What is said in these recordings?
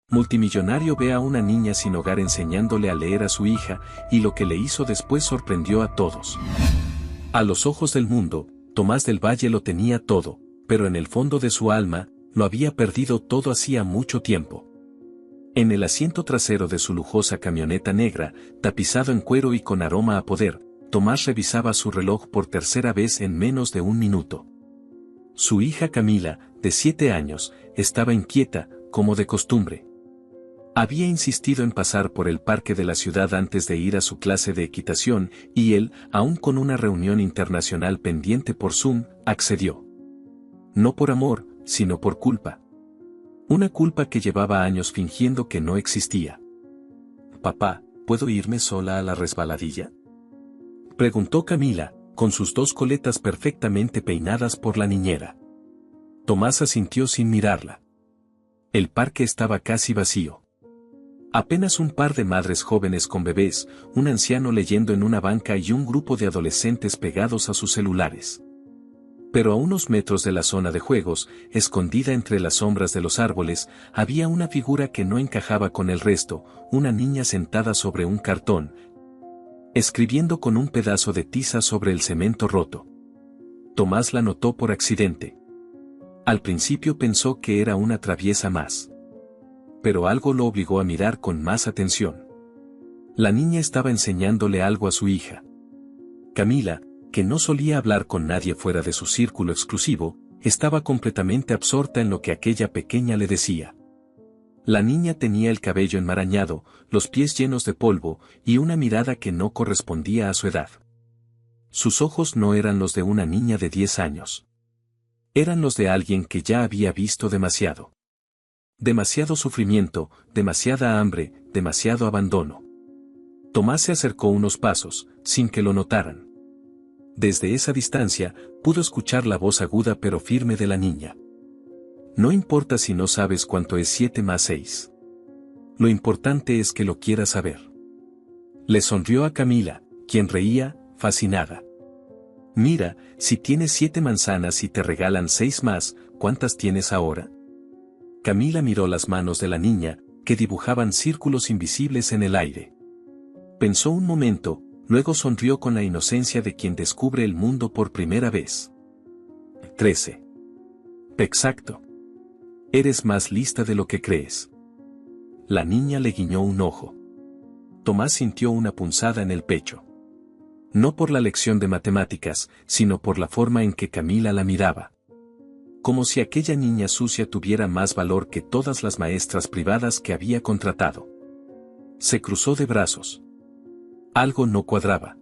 Multimillonario ve a una niña sin hogar enseñándole a leer a su hija, y lo que le hizo después sorprendió a todos. A los ojos del mundo, Tomás del Valle lo tenía todo, pero en el fondo de su alma, lo había perdido todo hacía mucho tiempo. En el asiento trasero de su lujosa camioneta negra, tapizado en cuero y con aroma a poder, Tomás revisaba su reloj por tercera vez en menos de un minuto. Su hija Camila, de 7 años, estaba inquieta, como de costumbre. Había insistido en pasar por el parque de la ciudad antes de ir a su clase de equitación, y él, aun con una reunión internacional pendiente por Zoom, accedió. No por amor, sino por culpa. Una culpa que llevaba años fingiendo que no existía. «Papá, ¿puedo irme sola a la resbaladilla?», preguntó Camila, con sus 2 coletas perfectamente peinadas por la niñera. Tomás asintió sin mirarla. El parque estaba casi vacío. Apenas un par de madres jóvenes con bebés, un anciano leyendo en una banca y un grupo de adolescentes pegados a sus celulares. Pero a unos metros de la zona de juegos, escondida entre las sombras de los árboles, había una figura que no encajaba con el resto, una niña sentada sobre un cartón, escribiendo con un pedazo de tiza sobre el cemento roto. Tomás la notó por accidente. Al principio pensó que era una traviesa más. Pero algo lo obligó a mirar con más atención. La niña estaba enseñándole algo a su hija. Camila, que no solía hablar con nadie fuera de su círculo exclusivo, estaba completamente absorta en lo que aquella pequeña le decía. La niña tenía el cabello enmarañado, los pies llenos de polvo, y una mirada que no correspondía a su edad. Sus ojos no eran los de una niña de 10 años. Eran los de alguien que ya había visto demasiado. Demasiado sufrimiento, demasiada hambre, demasiado abandono. Tomás se acercó unos pasos, sin que lo notaran. Desde esa distancia, pudo escuchar la voz aguda pero firme de la niña. No importa si no sabes cuánto es 7 más 6. Lo importante es que lo quieras saber. Le sonrió a Camila, quien reía, fascinada. Mira, si tienes 7 manzanas y te regalan 6 más, ¿cuántas tienes ahora? Camila miró las manos de la niña, que dibujaban círculos invisibles en el aire. Pensó un momento, luego sonrió con la inocencia de quien descubre el mundo por primera vez. 13. Exacto. Eres más lista de lo que crees. La niña le guiñó un ojo. Tomás sintió una punzada en el pecho. No por la lección de matemáticas, sino por la forma en que Camila la miraba. Como si aquella niña sucia tuviera más valor que todas las maestras privadas que había contratado. Se cruzó de brazos. Algo no cuadraba.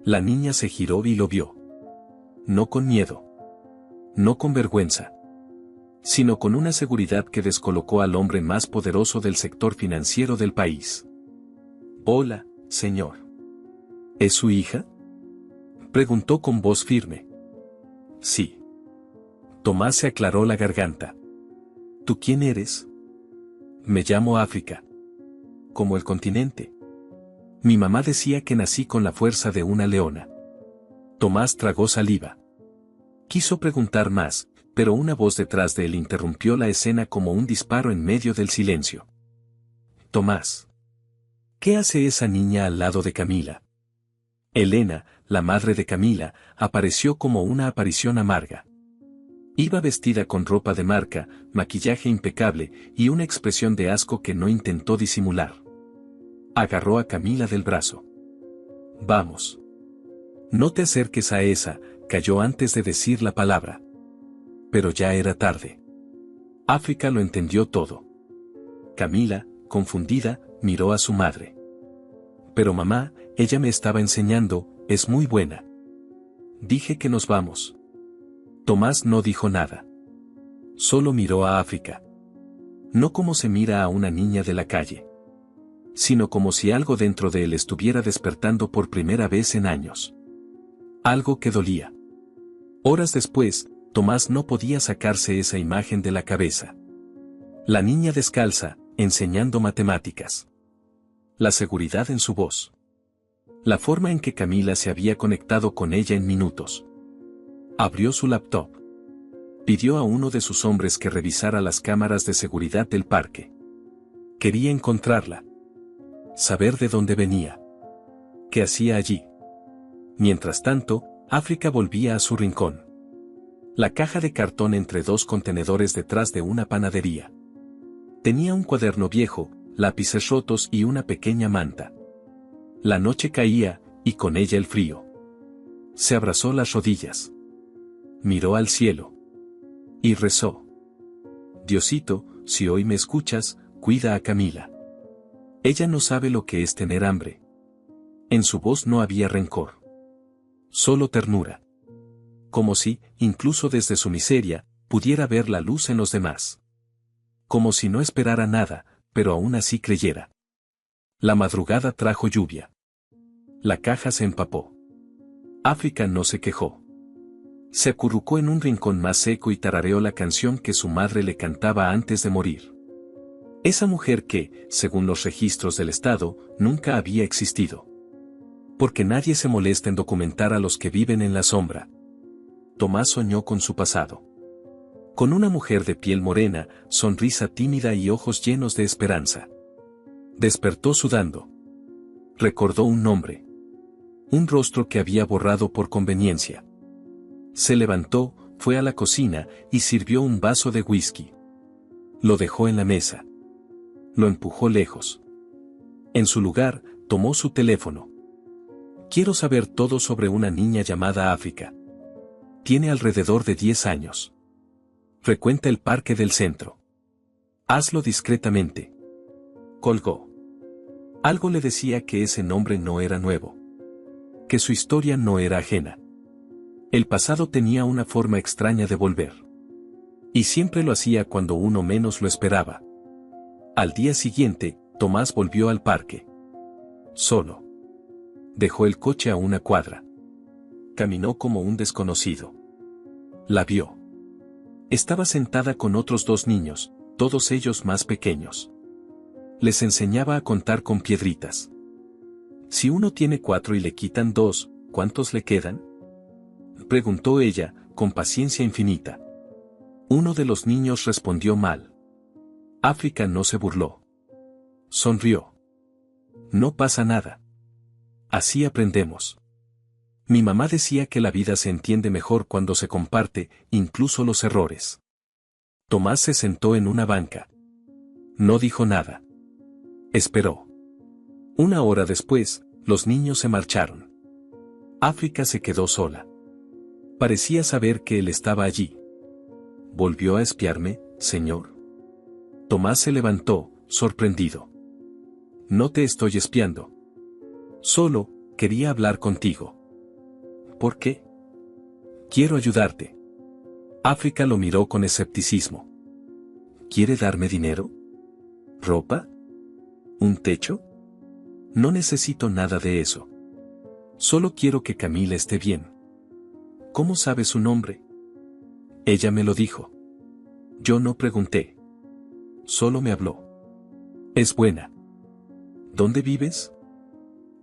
La niña se giró y lo vio. No con miedo. No con vergüenza. Sino con una seguridad que descolocó al hombre más poderoso del sector financiero del país. «Hola, señor». ¿Es su hija?, preguntó con voz firme. «Sí». Tomás se aclaró la garganta. «¿Tú quién eres?». «Me llamo África». «¿Como el continente?». «Mi mamá decía que nací con la fuerza de una leona». Tomás tragó saliva. Quiso preguntar más, pero una voz detrás de él interrumpió la escena como un disparo en medio del silencio. «Tomás. ¿Qué hace esa niña al lado de Camila?». Elena, la madre de Camila, apareció como una aparición amarga. Iba vestida con ropa de marca, maquillaje impecable y una expresión de asco que no intentó disimular. Agarró a Camila del brazo. «Vamos. No te acerques a esa», cayó antes de decir la palabra. Pero ya era tarde. África lo entendió todo. Camila, confundida, miró a su madre. «Pero mamá, ella me estaba enseñando, es muy buena». «Dije que nos vamos». Tomás no dijo nada. Solo miró a África. No como se mira a una niña de la calle, sino como si algo dentro de él estuviera despertando por primera vez en años. Algo que dolía. Horas después, Tomás no podía sacarse esa imagen de la cabeza. La niña descalza, enseñando matemáticas. La seguridad en su voz. La forma en que Camila se había conectado con ella en minutos. Abrió su laptop. Pidió a uno de sus hombres que revisara las cámaras de seguridad del parque. Quería encontrarla. Saber de dónde venía. ¿Qué hacía allí? Mientras tanto, África volvía a su rincón. La caja de cartón entre dos contenedores detrás de una panadería. Tenía un cuaderno viejo, lápices rotos y una pequeña manta. La noche caía, y con ella el frío. Se abrazó las rodillas. Miró al cielo. Y rezó. Diosito, si hoy me escuchas, cuida a Camila. Ella no sabe lo que es tener hambre. En su voz no había rencor. Solo ternura. Como si, incluso desde su miseria, pudiera ver la luz en los demás. Como si no esperara nada, pero aún así creyera. La madrugada trajo lluvia. La caja se empapó. África no se quejó. Se acurrucó en un rincón más seco y tarareó la canción que su madre le cantaba antes de morir. Esa mujer que, según los registros del Estado, nunca había existido. Porque nadie se molesta en documentar a los que viven en la sombra. Tomás soñó con su pasado. Con una mujer de piel morena, sonrisa tímida y ojos llenos de esperanza. Despertó sudando. Recordó un nombre. Un rostro que había borrado por conveniencia. Se levantó, fue a la cocina y sirvió un vaso de whisky. Lo dejó en la mesa. Lo empujó lejos. En su lugar, tomó su teléfono. Quiero saber todo sobre una niña llamada África. Tiene alrededor de 10 años. Frecuenta el parque del centro. Hazlo discretamente. Colgó. Algo le decía que ese nombre no era nuevo. Que su historia no era ajena. El pasado tenía una forma extraña de volver. Y siempre lo hacía cuando uno menos lo esperaba. Al día siguiente, Tomás volvió al parque. Solo. Dejó el coche a una cuadra. Caminó como un desconocido. La vio. Estaba sentada con otros 2 niños, todos ellos más pequeños. Les enseñaba a contar con piedritas. Si uno tiene 4 y le quitan 2, ¿cuántos le quedan? Preguntó ella, con paciencia infinita. Uno de los niños respondió mal. África no se burló. Sonrió. No pasa nada. Así aprendemos. Mi mamá decía que la vida se entiende mejor cuando se comparte, incluso los errores. Tomás se sentó en una banca. No dijo nada. Esperó. 1 hora después, los niños se marcharon. África se quedó sola. Parecía saber que él estaba allí. ¿Volvió a espiarme, señor? Tomás se levantó, sorprendido. No te estoy espiando. Solo, quería hablar contigo. ¿Por qué? Quiero ayudarte. África lo miró con escepticismo. ¿Quiere darme dinero? ¿Ropa? ¿Un techo? No necesito nada de eso. Solo quiero que Camila esté bien. ¿Cómo sabe su nombre? Ella me lo dijo. Yo no pregunté. Solo me habló. Es buena. ¿Dónde vives?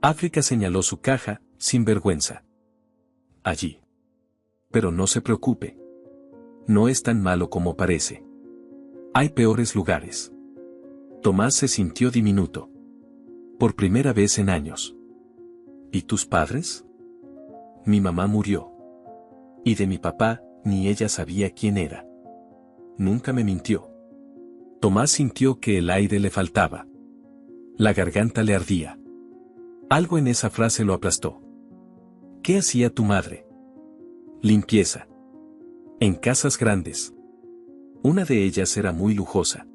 África señaló su caja, sin vergüenza. Allí. Pero no se preocupe. No es tan malo como parece. Hay peores lugares. Tomás se sintió diminuto. Por primera vez en años. ¿Y tus padres? Mi mamá murió. Y de mi papá, ni ella sabía quién era. Nunca me mintió. Tomás sintió que el aire le faltaba. La garganta le ardía. Algo en esa frase lo aplastó. ¿Qué hacía tu madre? Limpieza. En casas grandes. Una de ellas era muy lujosa.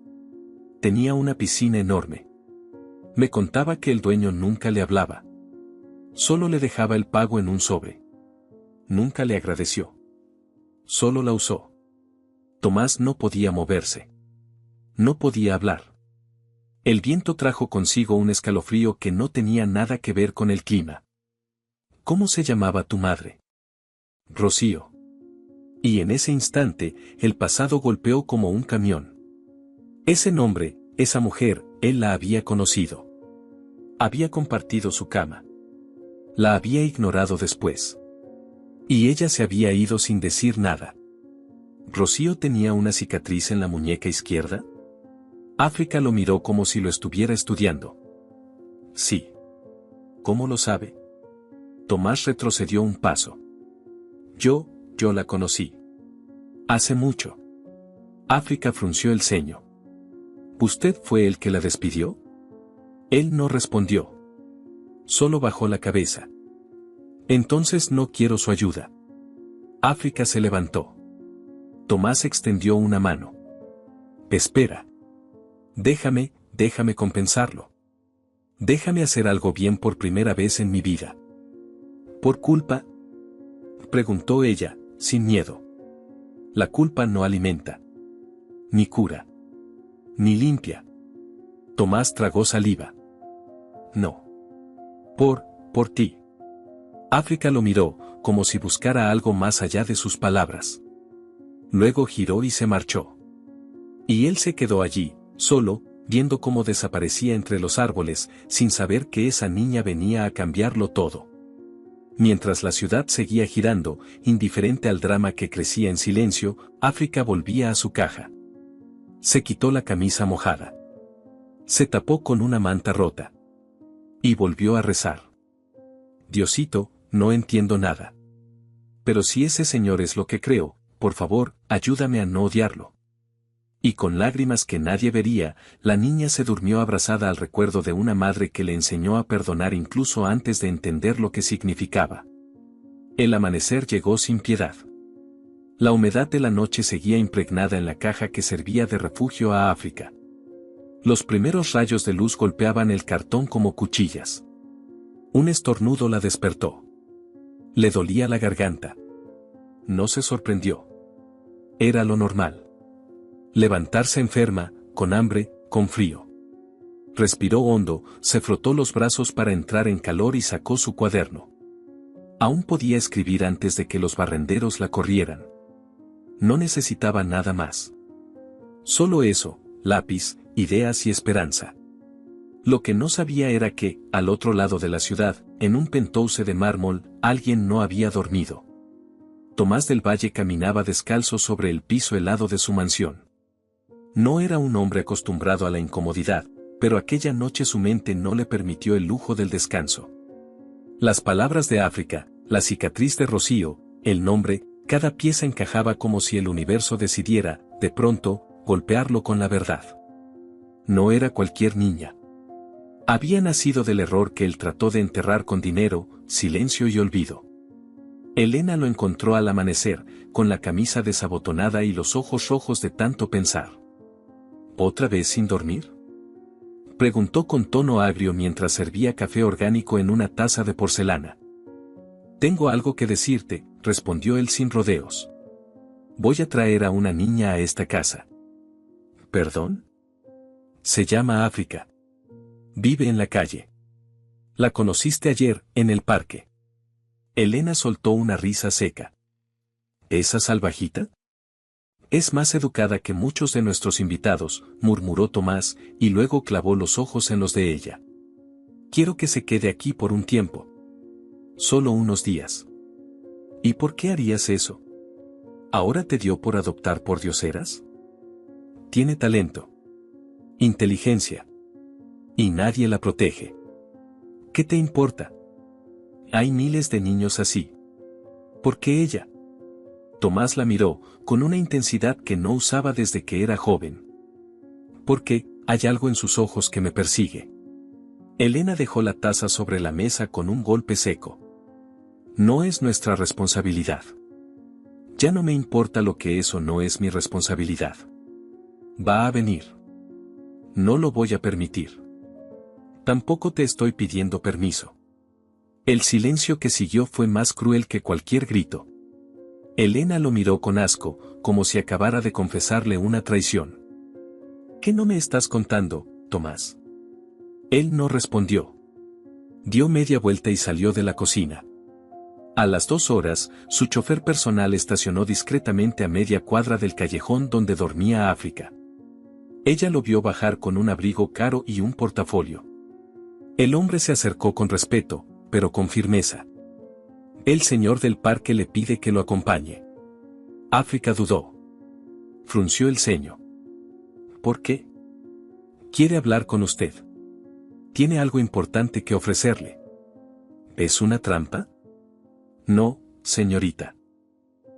Tenía una piscina enorme. Me contaba que el dueño nunca le hablaba. Solo le dejaba el pago en un sobre. Nunca le agradeció. Solo la usó. Tomás no podía moverse. No podía hablar. El viento trajo consigo un escalofrío que no tenía nada que ver con el clima. ¿Cómo se llamaba tu madre? Rocío. Y en ese instante, el pasado golpeó como un camión. Ese nombre, esa mujer, él la había conocido. Había compartido su cama. La había ignorado después. Y ella se había ido sin decir nada. ¿Rocío tenía una cicatriz en la muñeca izquierda? África lo miró como si lo estuviera estudiando. Sí. ¿Cómo lo sabe? Tomás retrocedió un paso. Yo la conocí. Hace mucho. África frunció el ceño. ¿Usted fue el que la despidió? Él no respondió. Solo bajó la cabeza. Entonces no quiero su ayuda. África se levantó. Tomás extendió una mano. Espera. Déjame compensarlo. Déjame hacer algo bien por primera vez en mi vida. ¿Por culpa? Preguntó ella, sin miedo. La culpa no alimenta. Ni cura. Ni limpia. Tomás tragó saliva. No. Por ti. África lo miró, como si buscara algo más allá de sus palabras. Luego giró y se marchó. Y él se quedó allí, solo, viendo cómo desaparecía entre los árboles, sin saber que esa niña venía a cambiarlo todo. Mientras la ciudad seguía girando, indiferente al drama que crecía en silencio, África volvía a su caja. Se quitó la camisa mojada. Se tapó con una manta rota. Y volvió a rezar. Diosito, no entiendo nada. Pero si ese señor es lo que creo, por favor, ayúdame a no odiarlo. Y con lágrimas que nadie vería, la niña se durmió abrazada al recuerdo de una madre que le enseñó a perdonar incluso antes de entender lo que significaba. El amanecer llegó sin piedad. La humedad de la noche seguía impregnada en la caja que servía de refugio a África. Los primeros rayos de luz golpeaban el cartón como cuchillas. Un estornudo la despertó. Le dolía la garganta. No se sorprendió. Era lo normal. Levantarse enferma, con hambre, con frío. Respiró hondo, se frotó los brazos para entrar en calor y sacó su cuaderno. Aún podía escribir antes de que los barrenderos la corrieran. No necesitaba nada más. Solo eso, lápiz, ideas y esperanza. Lo que no sabía era que, al otro lado de la ciudad, en un penthouse de mármol, alguien no había dormido. Tomás del Valle caminaba descalzo sobre el piso helado de su mansión. No era un hombre acostumbrado a la incomodidad, pero aquella noche su mente no le permitió el lujo del descanso. Las palabras de África, la cicatriz de Rocío, el nombre, cada pieza encajaba como si el universo decidiera, de pronto, golpearlo con la verdad. No era cualquier niña. Había nacido del error que él trató de enterrar con dinero, silencio y olvido. Elena lo encontró al amanecer, con la camisa desabotonada y los ojos rojos de tanto pensar. ¿Otra vez sin dormir?, preguntó con tono agrio mientras servía café orgánico en una taza de porcelana. Tengo algo que decirte, respondió él sin rodeos. Voy a traer a una niña a esta casa. ¿Perdón? Se llama África. Vive en la calle. La conociste ayer, en el parque. Elena soltó una risa seca. ¿Esa salvajita? Es más educada que muchos de nuestros invitados, murmuró Tomás, y luego clavó los ojos en los de ella. Quiero que se quede aquí por un tiempo. Solo unos días. ¿Y por qué harías eso? ¿Ahora te dio por adoptar por dioseras? Tiene talento. Inteligencia. Y nadie la protege. ¿Qué te importa? Hay miles de niños así. ¿Por qué ella? Tomás la miró, con una intensidad que no usaba desde que era joven. Porque, hay algo en sus ojos que me persigue. Elena dejó la taza sobre la mesa con un golpe seco. No es nuestra responsabilidad. Ya no me importa lo que es o no es mi responsabilidad. Va a venir. No lo voy a permitir. Tampoco te estoy pidiendo permiso. El silencio que siguió fue más cruel que cualquier grito. Elena lo miró con asco, como si acabara de confesarle una traición. ¿Qué no me estás contando, Tomás? Él no respondió. Dio media vuelta y salió de la cocina. A las 2 horas, su chofer personal estacionó discretamente a media cuadra del callejón donde dormía África. Ella lo vio bajar con un abrigo caro y un portafolio. El hombre se acercó con respeto, pero con firmeza. El señor del parque le pide que lo acompañe. África dudó. Frunció el ceño. ¿Por qué? Quiere hablar con usted. Tiene algo importante que ofrecerle. ¿Es una trampa? No, señorita.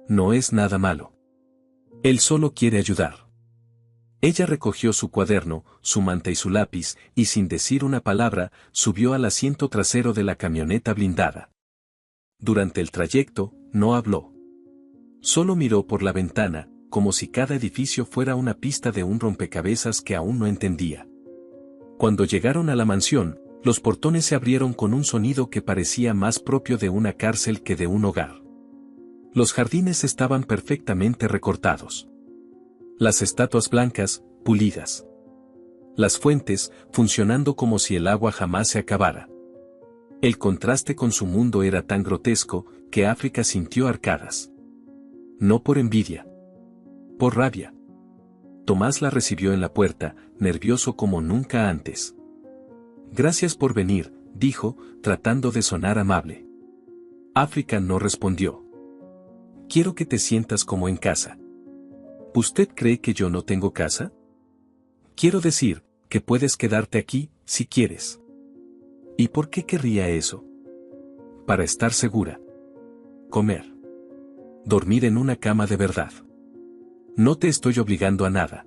No es nada malo. Él solo quiere ayudar. Ella recogió su cuaderno, su manta y su lápiz, y sin decir una palabra, subió al asiento trasero de la camioneta blindada. Durante el trayecto, no habló. Solo miró por la ventana, como si cada edificio fuera una pista de un rompecabezas que aún no entendía. Cuando llegaron a la mansión, los portones se abrieron con un sonido que parecía más propio de una cárcel que de un hogar. Los jardines estaban perfectamente recortados. Las estatuas blancas, pulidas. Las fuentes, funcionando como si el agua jamás se acabara. El contraste con su mundo era tan grotesco, que África sintió arcadas. No por envidia. Por rabia. Tomás la recibió en la puerta, nervioso como nunca antes. Gracias por venir, dijo, tratando de sonar amable. África no respondió. Quiero que te sientas como en casa. ¿Usted cree que yo no tengo casa? Quiero decir, que puedes quedarte aquí, si quieres. ¿Y por qué querría eso? Para estar segura. Comer. Dormir en una cama de verdad. No te estoy obligando a nada.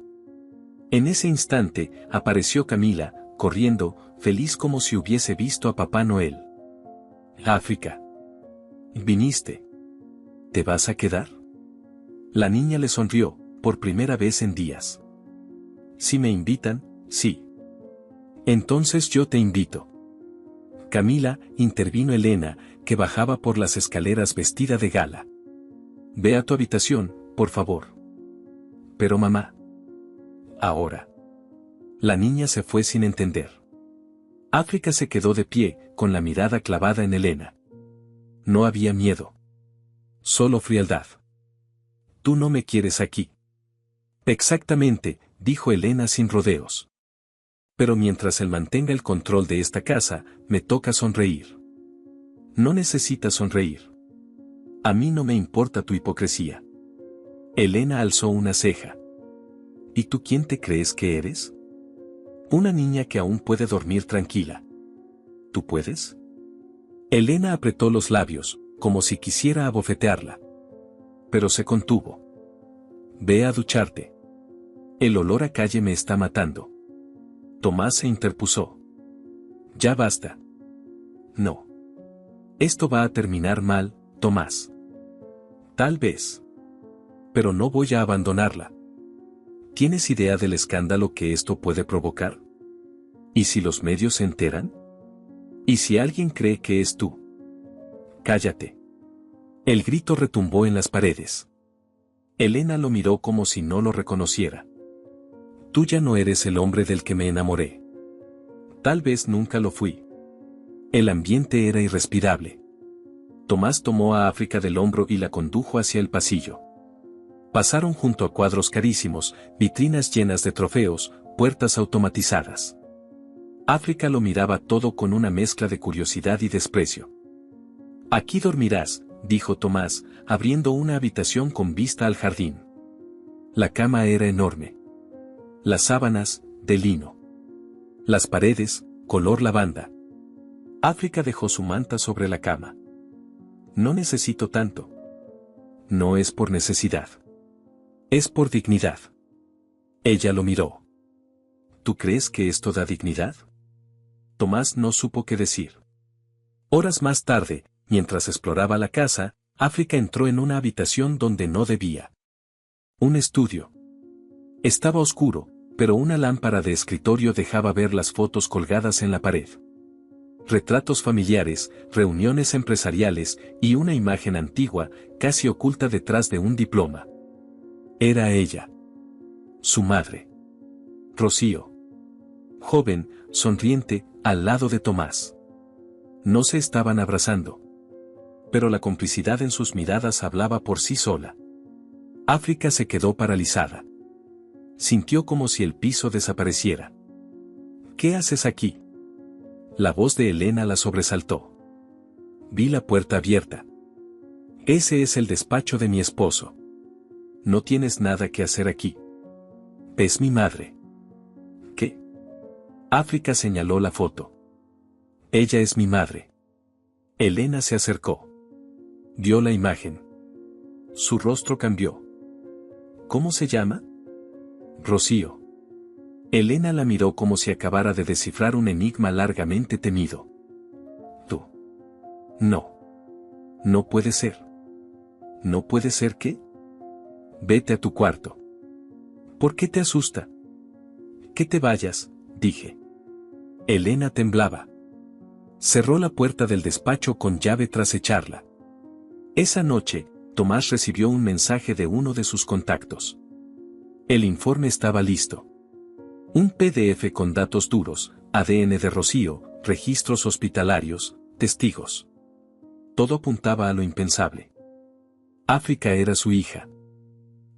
En ese instante, apareció Camila, corriendo, feliz como si hubiese visto a Papá Noel. África. ¿Viniste? ¿Te vas a quedar? La niña le sonrió, por primera vez en días. Si me invitan, sí. Entonces yo te invito. Camila, intervino Elena, que bajaba por las escaleras vestida de gala. Ve a tu habitación, por favor. Pero mamá. Ahora. La niña se fue sin entender. África se quedó de pie, con la mirada clavada en Elena. No había miedo. Solo frialdad. Tú no me quieres aquí. Exactamente, dijo Elena sin rodeos. Pero mientras él mantenga el control de esta casa, me toca sonreír. No necesitas sonreír. A mí no me importa tu hipocresía. Elena alzó una ceja. ¿Y tú quién te crees que eres? Una niña que aún puede dormir tranquila. ¿Tú puedes? Elena apretó los labios, como si quisiera abofetearla. Pero se contuvo. Ve a ducharte. El olor a calle me está matando. Tomás se interpuso. Ya basta. No. Esto va a terminar mal, Tomás. Tal vez. Pero no voy a abandonarla. ¿Tienes idea del escándalo que esto puede provocar? ¿Y si los medios se enteran? ¿Y si alguien cree que es tú? Cállate. El grito retumbó en las paredes. Elena lo miró como si no lo reconociera. Tú ya no eres el hombre del que me enamoré. Tal vez nunca lo fui. El ambiente era irrespirable. Tomás tomó a África del hombro y la condujo hacia el pasillo. Pasaron junto a cuadros carísimos, vitrinas llenas de trofeos, puertas automatizadas. África lo miraba todo con una mezcla de curiosidad y desprecio. Aquí dormirás, dijo Tomás, abriendo una habitación con vista al jardín. La cama era enorme. Las sábanas, de lino. Las paredes, color lavanda. África dejó su manta sobre la cama. No necesito tanto. No es por necesidad. Es por dignidad. Ella lo miró. ¿Tú crees que esto da dignidad? Tomás no supo qué decir. Horas más tarde, mientras exploraba la casa, África entró en una habitación donde no debía. Un estudio. Estaba oscuro, pero una lámpara de escritorio dejaba ver las fotos colgadas en la pared. Retratos familiares, reuniones empresariales y una imagen antigua, casi oculta detrás de un diploma. Era ella. Su madre. Rocío. Joven, sonriente, al lado de Tomás. No se estaban abrazando. Pero la complicidad en sus miradas hablaba por sí sola. África se quedó paralizada. Sintió como si el piso desapareciera. ¿Qué haces aquí? La voz de Elena la sobresaltó. Vi la puerta abierta. Ese es el despacho de mi esposo. No tienes nada que hacer aquí. Es mi madre. ¿Qué? África señaló la foto. Ella es mi madre. Elena se acercó. Vio la imagen. Su rostro cambió. ¿Cómo se llama? Rocío. Elena la miró como si acabara de descifrar un enigma largamente temido. Tú. No. No puede ser. ¿No puede ser qué? Vete a tu cuarto. ¿Por qué te asusta? Que te vayas, dije. Elena temblaba. Cerró la puerta del despacho con llave tras echarla. Esa noche, Tomás recibió un mensaje de uno de sus contactos. El informe estaba listo. Un PDF con datos duros, ADN de Rocío, registros hospitalarios, testigos. Todo apuntaba a lo impensable. África era su hija.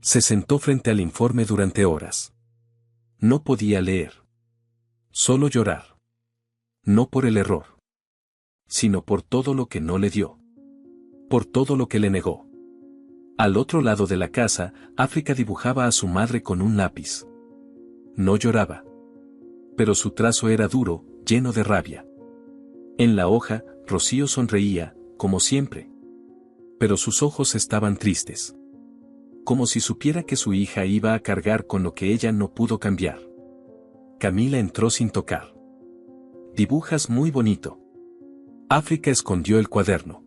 Se sentó frente al informe durante horas. No podía leer. Solo llorar. No por el error, sino por todo lo que no le dio. Por todo lo que le negó. Al otro lado de la casa, África dibujaba a su madre con un lápiz. No lloraba. Pero su trazo era duro, lleno de rabia. En la hoja, Rocío sonreía, como siempre. Pero sus ojos estaban tristes. Como si supiera que su hija iba a cargar con lo que ella no pudo cambiar. Camila entró sin tocar. Dibujas muy bonito. África escondió el cuaderno.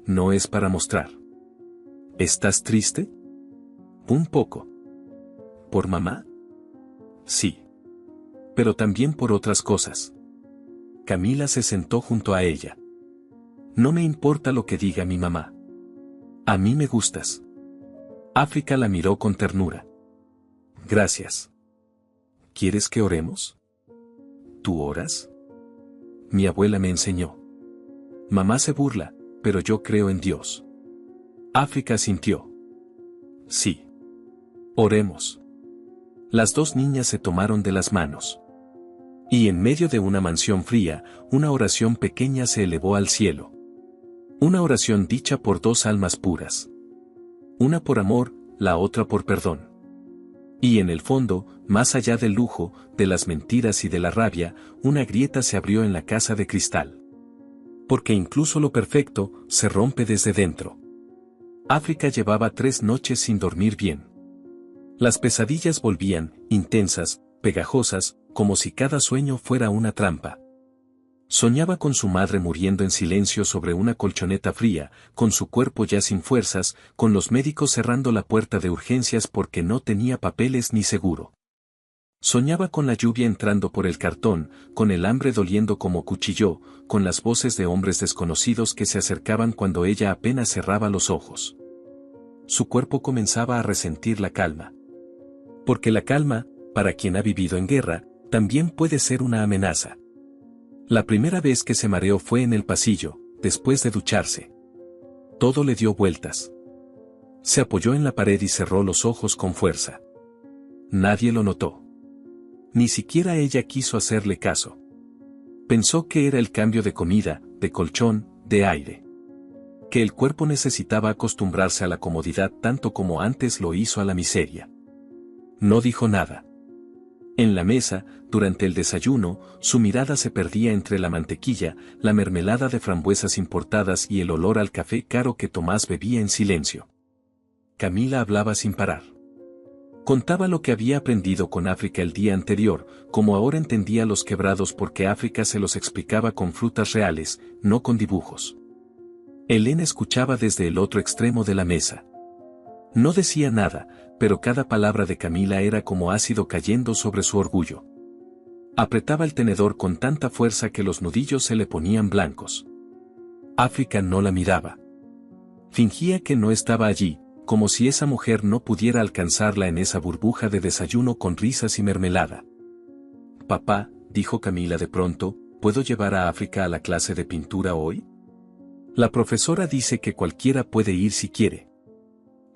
No es para mostrar. ¿Estás triste? Un poco. ¿Por mamá? Sí. Pero también por otras cosas. Camila se sentó junto a ella. No me importa lo que diga mi mamá. A mí me gustas. África la miró con ternura. Gracias. ¿Quieres que oremos? ¿Tú oras? Mi abuela me enseñó. Mamá se burla, pero yo creo en Dios. África sintió. Sí. Oremos. Las dos niñas se tomaron de las manos. Y en medio de una mansión fría, una oración pequeña se elevó al cielo. Una oración dicha por dos almas puras. Una por amor, la otra por perdón. Y en el fondo, más allá del lujo, de las mentiras y de la rabia, una grieta se abrió en la casa de cristal. Porque incluso lo perfecto, se rompe desde dentro. África llevaba 3 noches sin dormir bien. Las pesadillas volvían, intensas, pegajosas, como si cada sueño fuera una trampa. Soñaba con su madre muriendo en silencio sobre una colchoneta fría, con su cuerpo ya sin fuerzas, con los médicos cerrando la puerta de urgencias porque no tenía papeles ni seguro. Soñaba con la lluvia entrando por el cartón, con el hambre doliendo como cuchillo, con las voces de hombres desconocidos que se acercaban cuando ella apenas cerraba los ojos. Su cuerpo comenzaba a resentir la calma. Porque la calma, para quien ha vivido en guerra, también puede ser una amenaza. La primera vez que se mareó fue en el pasillo, después de ducharse. Todo le dio vueltas. Se apoyó en la pared y cerró los ojos con fuerza. Nadie lo notó. Ni siquiera ella quiso hacerle caso. Pensó que era el cambio de comida, de colchón, de aire. Que el cuerpo necesitaba acostumbrarse a la comodidad tanto como antes lo hizo a la miseria. No dijo nada. En la mesa, durante el desayuno, su mirada se perdía entre la mantequilla, la mermelada de frambuesas importadas y el olor al café caro que Tomás bebía en silencio. Camila hablaba sin parar. Contaba lo que había aprendido con África el día anterior, como ahora entendía los quebrados porque África se los explicaba con frutas reales, no con dibujos. Elena escuchaba desde el otro extremo de la mesa. No decía nada, pero cada palabra de Camila era como ácido cayendo sobre su orgullo. Apretaba el tenedor con tanta fuerza que los nudillos se le ponían blancos. África no la miraba. Fingía que no estaba allí, como si esa mujer no pudiera alcanzarla en esa burbuja de desayuno con risas y mermelada. Papá, dijo Camila de pronto, ¿puedo llevar a África a la clase de pintura hoy? La profesora dice que cualquiera puede ir si quiere.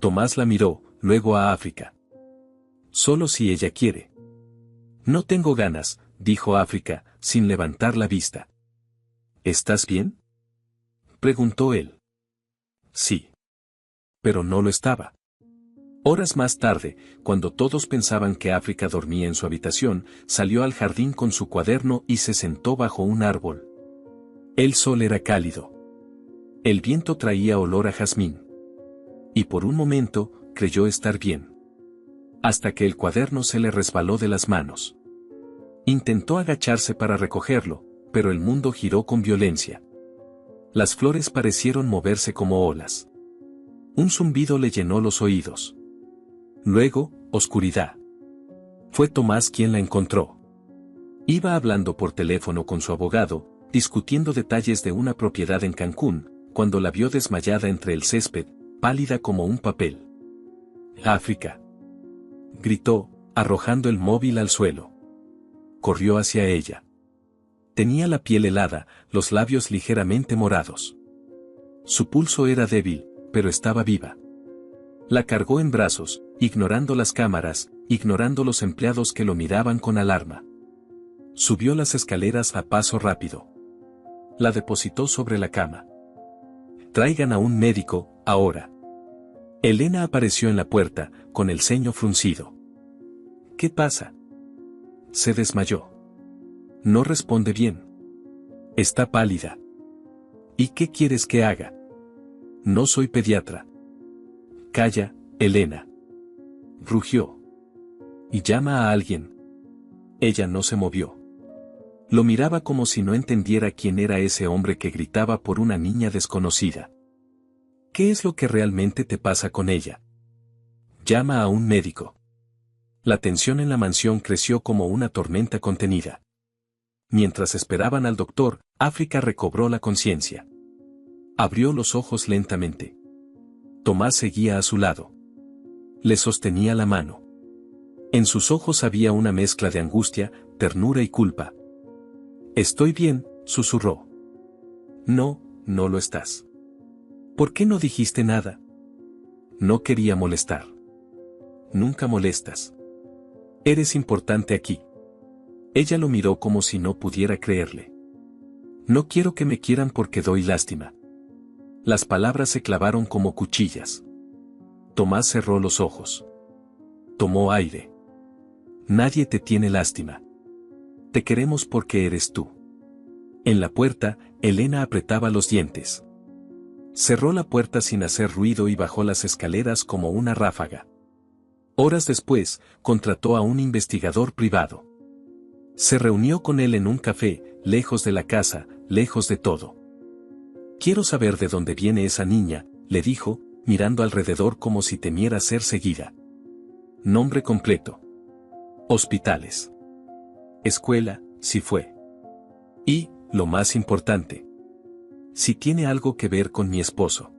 Tomás la miró, luego a África. Solo si ella quiere. No tengo ganas, dijo África, sin levantar la vista. ¿Estás bien? Preguntó él. Sí. Pero no lo estaba. Horas más tarde, cuando todos pensaban que África dormía en su habitación, salió al jardín con su cuaderno y se sentó bajo un árbol. El sol era cálido. El viento traía olor a jazmín. Y por un momento, creyó estar bien. Hasta que el cuaderno se le resbaló de las manos. Intentó agacharse para recogerlo, pero el mundo giró con violencia. Las flores parecieron moverse como olas. Un zumbido le llenó los oídos. Luego, oscuridad. Fue Tomás quien la encontró. Iba hablando por teléfono con su abogado, discutiendo detalles de una propiedad en Cancún, cuando la vio desmayada entre el césped, pálida como un papel. «África», gritó, arrojando el móvil al suelo. Corrió hacia ella. Tenía la piel helada, los labios ligeramente morados. Su pulso era débil, pero estaba viva. La cargó en brazos, ignorando las cámaras, ignorando los empleados que lo miraban con alarma. Subió las escaleras a paso rápido. La depositó sobre la cama. «Traigan a un médico, ahora». Elena apareció en la puerta, con el ceño fruncido. «¿Qué pasa?» Se desmayó. «No responde bien. Está pálida». «¿Y qué quieres que haga?» «No soy pediatra». «Calla, Elena», rugió. «Y llama a alguien». Ella no se movió. Lo miraba como si no entendiera quién era ese hombre que gritaba por una niña desconocida. «¿Qué es lo que realmente te pasa con ella?» «Llama a un médico». La tensión en la mansión creció como una tormenta contenida. Mientras esperaban al doctor, África recobró la conciencia. Abrió los ojos lentamente. Tomás seguía a su lado. Le sostenía la mano. En sus ojos había una mezcla de angustia, ternura y culpa. «Estoy bien», susurró. «No, no lo estás». «¿Por qué no dijiste nada?» «No quería molestar». «Nunca molestas. Eres importante aquí». Ella lo miró como si no pudiera creerle. «No quiero que me quieran porque doy lástima». Las palabras se clavaron como cuchillas. Tomás cerró los ojos. Tomó aire. «Nadie te tiene lástima. Te queremos porque eres tú». En la puerta, Elena apretaba los dientes. Cerró la puerta sin hacer ruido y bajó las escaleras como una ráfaga. Horas después, contrató a un investigador privado. Se reunió con él en un café, lejos de la casa, lejos de todo. «Quiero saber de dónde viene esa niña», le dijo, mirando alrededor como si temiera ser seguida. «Nombre completo. Hospitales. Escuela, si fue. Y, lo más importante, si tiene algo que ver con mi esposo».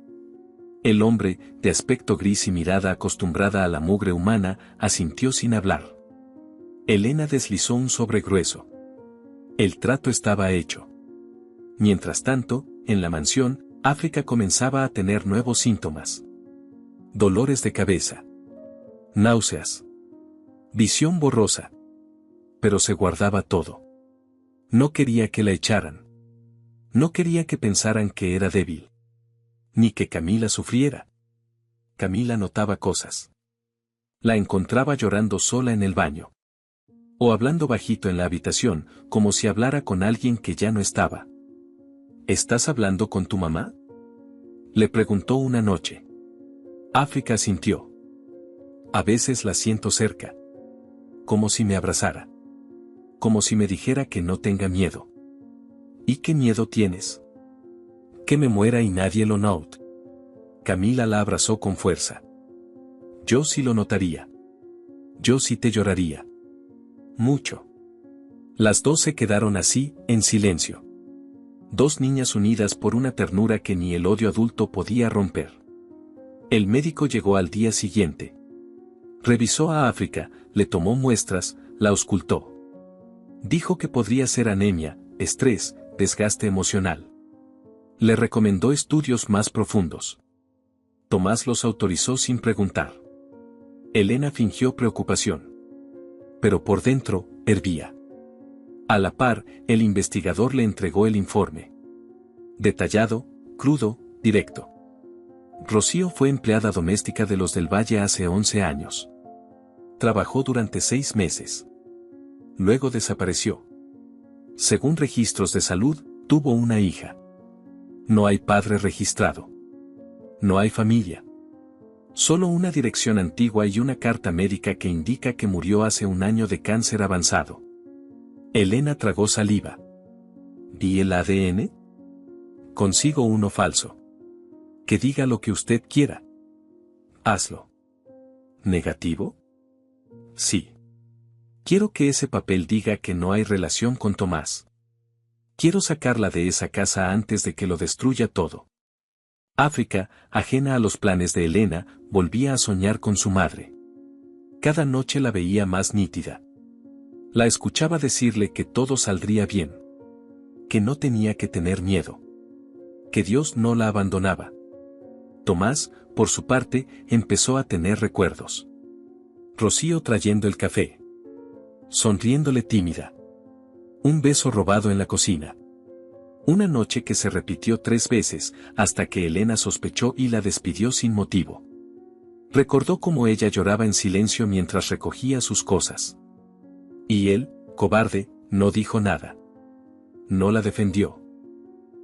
El hombre, de aspecto gris y mirada acostumbrada a la mugre humana, asintió sin hablar. Elena deslizó un sobre grueso. El trato estaba hecho. Mientras tanto, en la mansión, África comenzaba a tener nuevos síntomas. Dolores de cabeza. Náuseas. Visión borrosa. Pero se guardaba todo. No quería que la echaran. No quería que pensaran que era débil. Ni que Camila sufriera. Camila notaba cosas. La encontraba llorando sola en el baño. O hablando bajito en la habitación, como si hablara con alguien que ya no estaba. «¿Estás hablando con tu mamá?», le preguntó una noche. África asintió. «A veces la siento cerca. Como si me abrazara. Como si me dijera que no tenga miedo». «¿Y qué miedo tienes?». «Que me muera y nadie lo note». Camila la abrazó con fuerza. «Yo sí lo notaría. Yo sí te lloraría. Mucho». Las dos se quedaron así, en silencio. Dos niñas unidas por una ternura que ni el odio adulto podía romper. El médico llegó al día siguiente. Revisó a África, le tomó muestras, la auscultó. Dijo que podría ser anemia, estrés, desgaste emocional. Le recomendó estudios más profundos. Tomás los autorizó sin preguntar. Elena fingió preocupación. Pero por dentro, hervía. A la par, el investigador le entregó el informe. Detallado, crudo, directo. Rocío fue empleada doméstica de los del Valle hace 11 años. Trabajó durante 6 meses. Luego desapareció. Según registros de salud, tuvo una hija. No hay padre registrado. No hay familia. Solo una dirección antigua y una carta médica que indica que murió hace 1 año de cáncer avanzado. Elena tragó saliva. ¿Y el ADN? Consigo uno falso. Que diga lo que usted quiera. Hazlo. ¿Negativo? Sí. Quiero que ese papel diga que no hay relación con Tomás. Quiero sacarla de esa casa antes de que lo destruya todo. África, ajena a los planes de Elena, volvía a soñar con su madre. Cada noche la veía más nítida. La escuchaba decirle que todo saldría bien. Que no tenía que tener miedo. Que Dios no la abandonaba. Tomás, por su parte, empezó a tener recuerdos. Rocío trayendo el café. Sonriéndole tímida. Un beso robado en la cocina. Una noche que se repitió 3 veces, hasta que Elena sospechó y la despidió sin motivo. Recordó cómo ella lloraba en silencio mientras recogía sus cosas. Y él, cobarde, no dijo nada. No la defendió.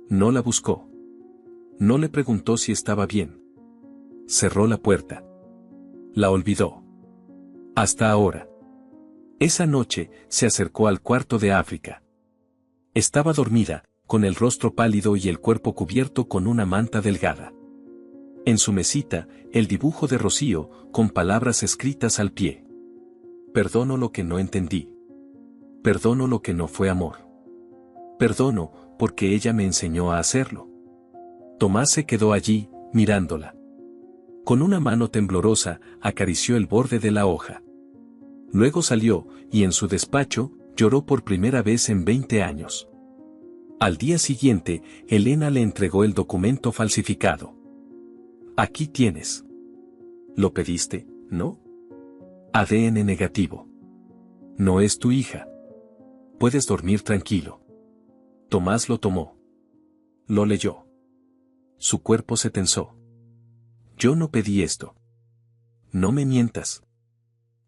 No la buscó. No le preguntó si estaba bien. Cerró la puerta. La olvidó. Hasta ahora. Esa noche, se acercó al cuarto de África. Estaba dormida, con el rostro pálido y el cuerpo cubierto con una manta delgada. En su mesita, el dibujo de Rocío, con palabras escritas al pie. Perdono lo que no entendí. Perdono lo que no fue amor. Perdono, porque ella me enseñó a hacerlo. Tomás se quedó allí, mirándola. Con una mano temblorosa, acarició el borde de la hoja. Luego salió, y en su despacho, lloró por primera vez en 20 años. Al día siguiente, Elena le entregó el documento falsificado. Aquí tienes. ¿Lo pediste, no? ADN negativo. No es tu hija. Puedes dormir tranquilo. Tomás lo tomó. Lo leyó. Su cuerpo se tensó. Yo no pedí esto. No me mientas.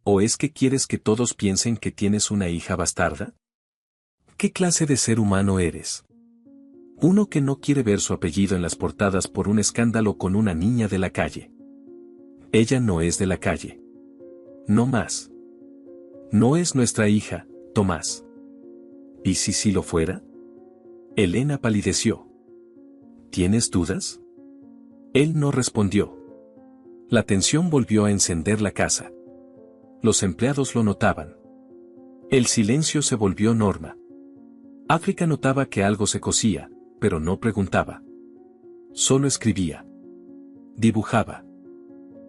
¿O es que quieres que todos piensen que tienes una hija bastarda? ¿Qué clase de ser humano eres? Uno que no quiere ver su apellido en las portadas por un escándalo con una niña de la calle. Ella no es de la calle. No más. No es nuestra hija, Tomás. ¿Y si sí lo fuera? Elena palideció. ¿Tienes dudas? Él no respondió. La tensión volvió a encender la casa. Los empleados lo notaban. El silencio se volvió norma. África notaba que algo se cosía, pero no preguntaba. Solo escribía. Dibujaba.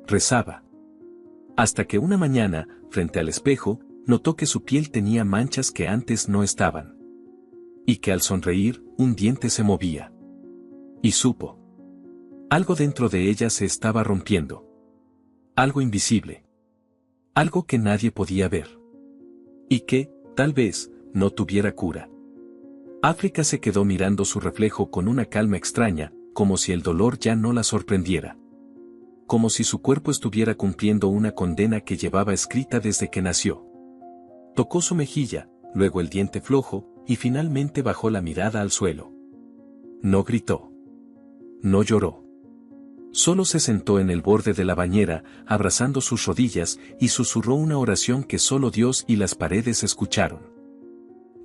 Rezaba. Hasta que una mañana, frente al espejo, notó que su piel tenía manchas que antes no estaban. Y que al sonreír, un diente se movía. Y supo. Algo dentro de ella se estaba rompiendo. Algo invisible. Algo que nadie podía ver. Y que, tal vez, no tuviera cura. África se quedó mirando su reflejo con una calma extraña, como si el dolor ya no la sorprendiera. Como si su cuerpo estuviera cumpliendo una condena que llevaba escrita desde que nació. Tocó su mejilla, luego el diente flojo, y finalmente bajó la mirada al suelo. No gritó. No lloró. Solo se sentó en el borde de la bañera, abrazando sus rodillas, y susurró una oración que solo Dios y las paredes escucharon.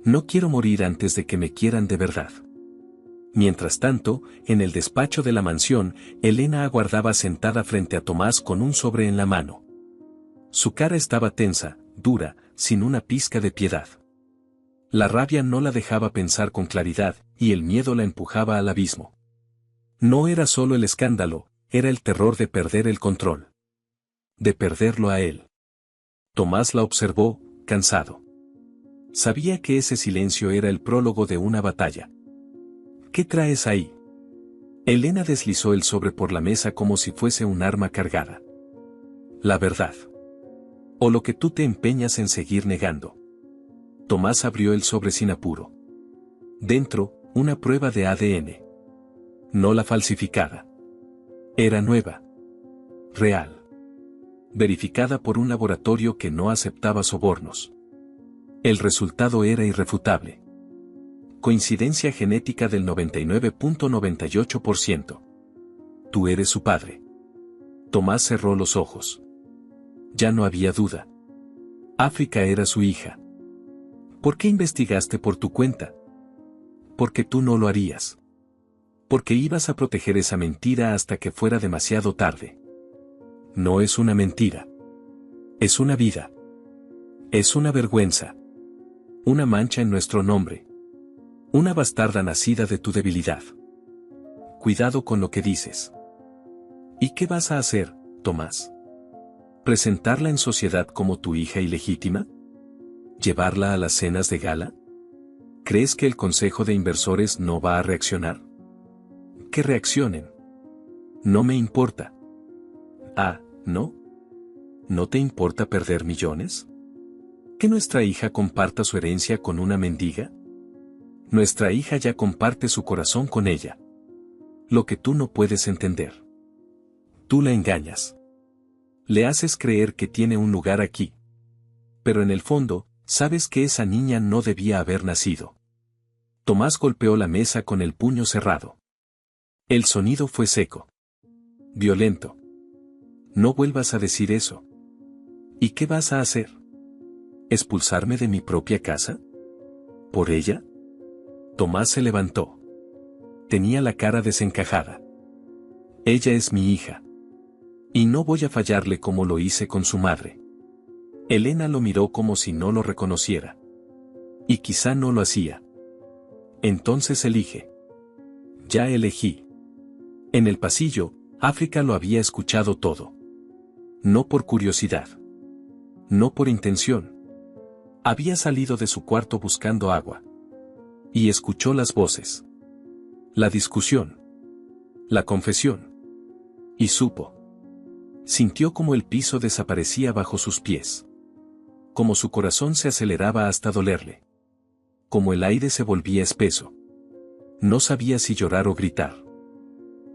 No quiero morir antes de que me quieran de verdad. Mientras tanto, en el despacho de la mansión, Elena aguardaba sentada frente a Tomás con un sobre en la mano. Su cara estaba tensa, dura, sin una pizca de piedad. La rabia no la dejaba pensar con claridad, y el miedo la empujaba al abismo. No era solo el escándalo, era el terror de perder el control. De perderlo a él. Tomás la observó, cansado. Sabía que ese silencio era el prólogo de una batalla. ¿Qué traes ahí? Elena deslizó el sobre por la mesa como si fuese un arma cargada. La verdad. O lo que tú te empeñas en seguir negando. Tomás abrió el sobre sin apuro. Dentro, una prueba de ADN. No la falsificada. Era nueva. Real. Verificada por un laboratorio que no aceptaba sobornos. El resultado era irrefutable. Coincidencia genética del 99.98%. Tú eres su padre. Tomás cerró los ojos. Ya no había duda. África era su hija. ¿Por qué investigaste por tu cuenta? Porque tú no lo harías. Porque ibas a proteger esa mentira hasta que fuera demasiado tarde. No es una mentira. Es una vida. Es una vergüenza. Una mancha en nuestro nombre. Una bastarda nacida de tu debilidad. Cuidado con lo que dices. ¿Y qué vas a hacer, Tomás? ¿Presentarla en sociedad como tu hija ilegítima? ¿Llevarla a las cenas de gala? ¿Crees que el Consejo de Inversores no va a reaccionar? Que reaccionen. No me importa. Ah, ¿no? ¿No te importa perder millones? ¿Que nuestra hija comparta su herencia con una mendiga? Nuestra hija ya comparte su corazón con ella. Lo que tú no puedes entender. Tú la engañas. Le haces creer que tiene un lugar aquí. Pero en el fondo, sabes que esa niña no debía haber nacido. Tomás golpeó la mesa con el puño cerrado. El sonido fue seco. Violento. No vuelvas a decir eso. ¿Y qué vas a hacer? ¿Expulsarme de mi propia casa? ¿Por ella? Tomás se levantó. Tenía la cara desencajada. Ella es mi hija. Y no voy a fallarle como lo hice con su madre. Elena lo miró como si no lo reconociera. Y quizá no lo hacía. Entonces elige. Ya elegí. En el pasillo, África lo había escuchado todo. No por curiosidad. No por intención. Había salido de su cuarto buscando agua. Y escuchó las voces. La discusión. La confesión. Y supo. Sintió como el piso desaparecía bajo sus pies. Como su corazón se aceleraba hasta dolerle. Como el aire se volvía espeso. No sabía si llorar o gritar.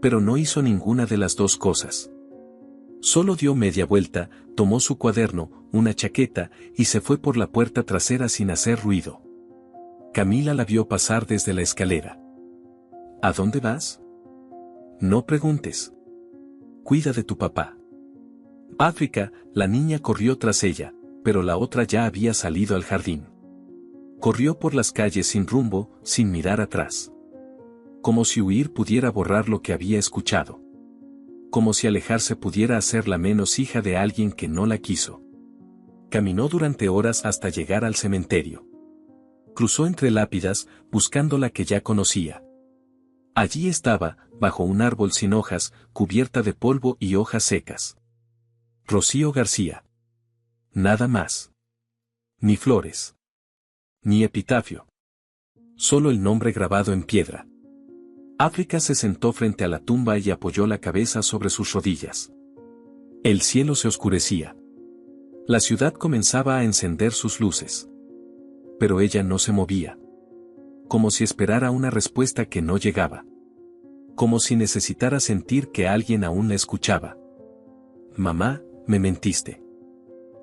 Pero no hizo ninguna de las dos cosas. Solo dio media vuelta, tomó su cuaderno, una chaqueta, y se fue por la puerta trasera sin hacer ruido. Camila la vio pasar desde la escalera. ¿A dónde vas? No preguntes. Cuida de tu papá. África, la niña corrió tras ella, pero la otra ya había salido al jardín. Corrió por las calles sin rumbo, sin mirar atrás. Como si huir pudiera borrar lo que había escuchado. Como si alejarse pudiera hacerla menos hija de alguien que no la quiso. Caminó durante horas hasta llegar al cementerio. Cruzó entre lápidas, buscando la que ya conocía. Allí estaba, bajo un árbol sin hojas, cubierta de polvo y hojas secas. Rocío García. Nada más. Ni flores. Ni epitafio. Solo el nombre grabado en piedra. África se sentó frente a la tumba y apoyó la cabeza sobre sus rodillas. El cielo se oscurecía. La ciudad comenzaba a encender sus luces. Pero ella no se movía. Como si esperara una respuesta que no llegaba. Como si necesitara sentir que alguien aún la escuchaba. Mamá, me mentiste.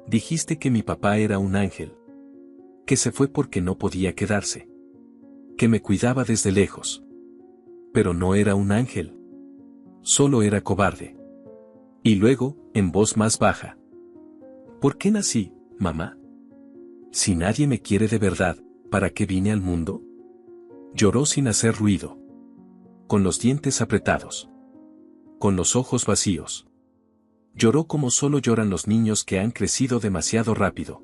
Dijiste que mi papá era un ángel. Que se fue porque no podía quedarse. Que me cuidaba desde lejos. Pero no era un ángel. Solo era cobarde. Y luego, en voz más baja. ¿Por qué nací, mamá? Si nadie me quiere de verdad, ¿para qué vine al mundo? Lloró sin hacer ruido. Con los dientes apretados. Con los ojos vacíos. Lloró como solo lloran los niños que han crecido demasiado rápido.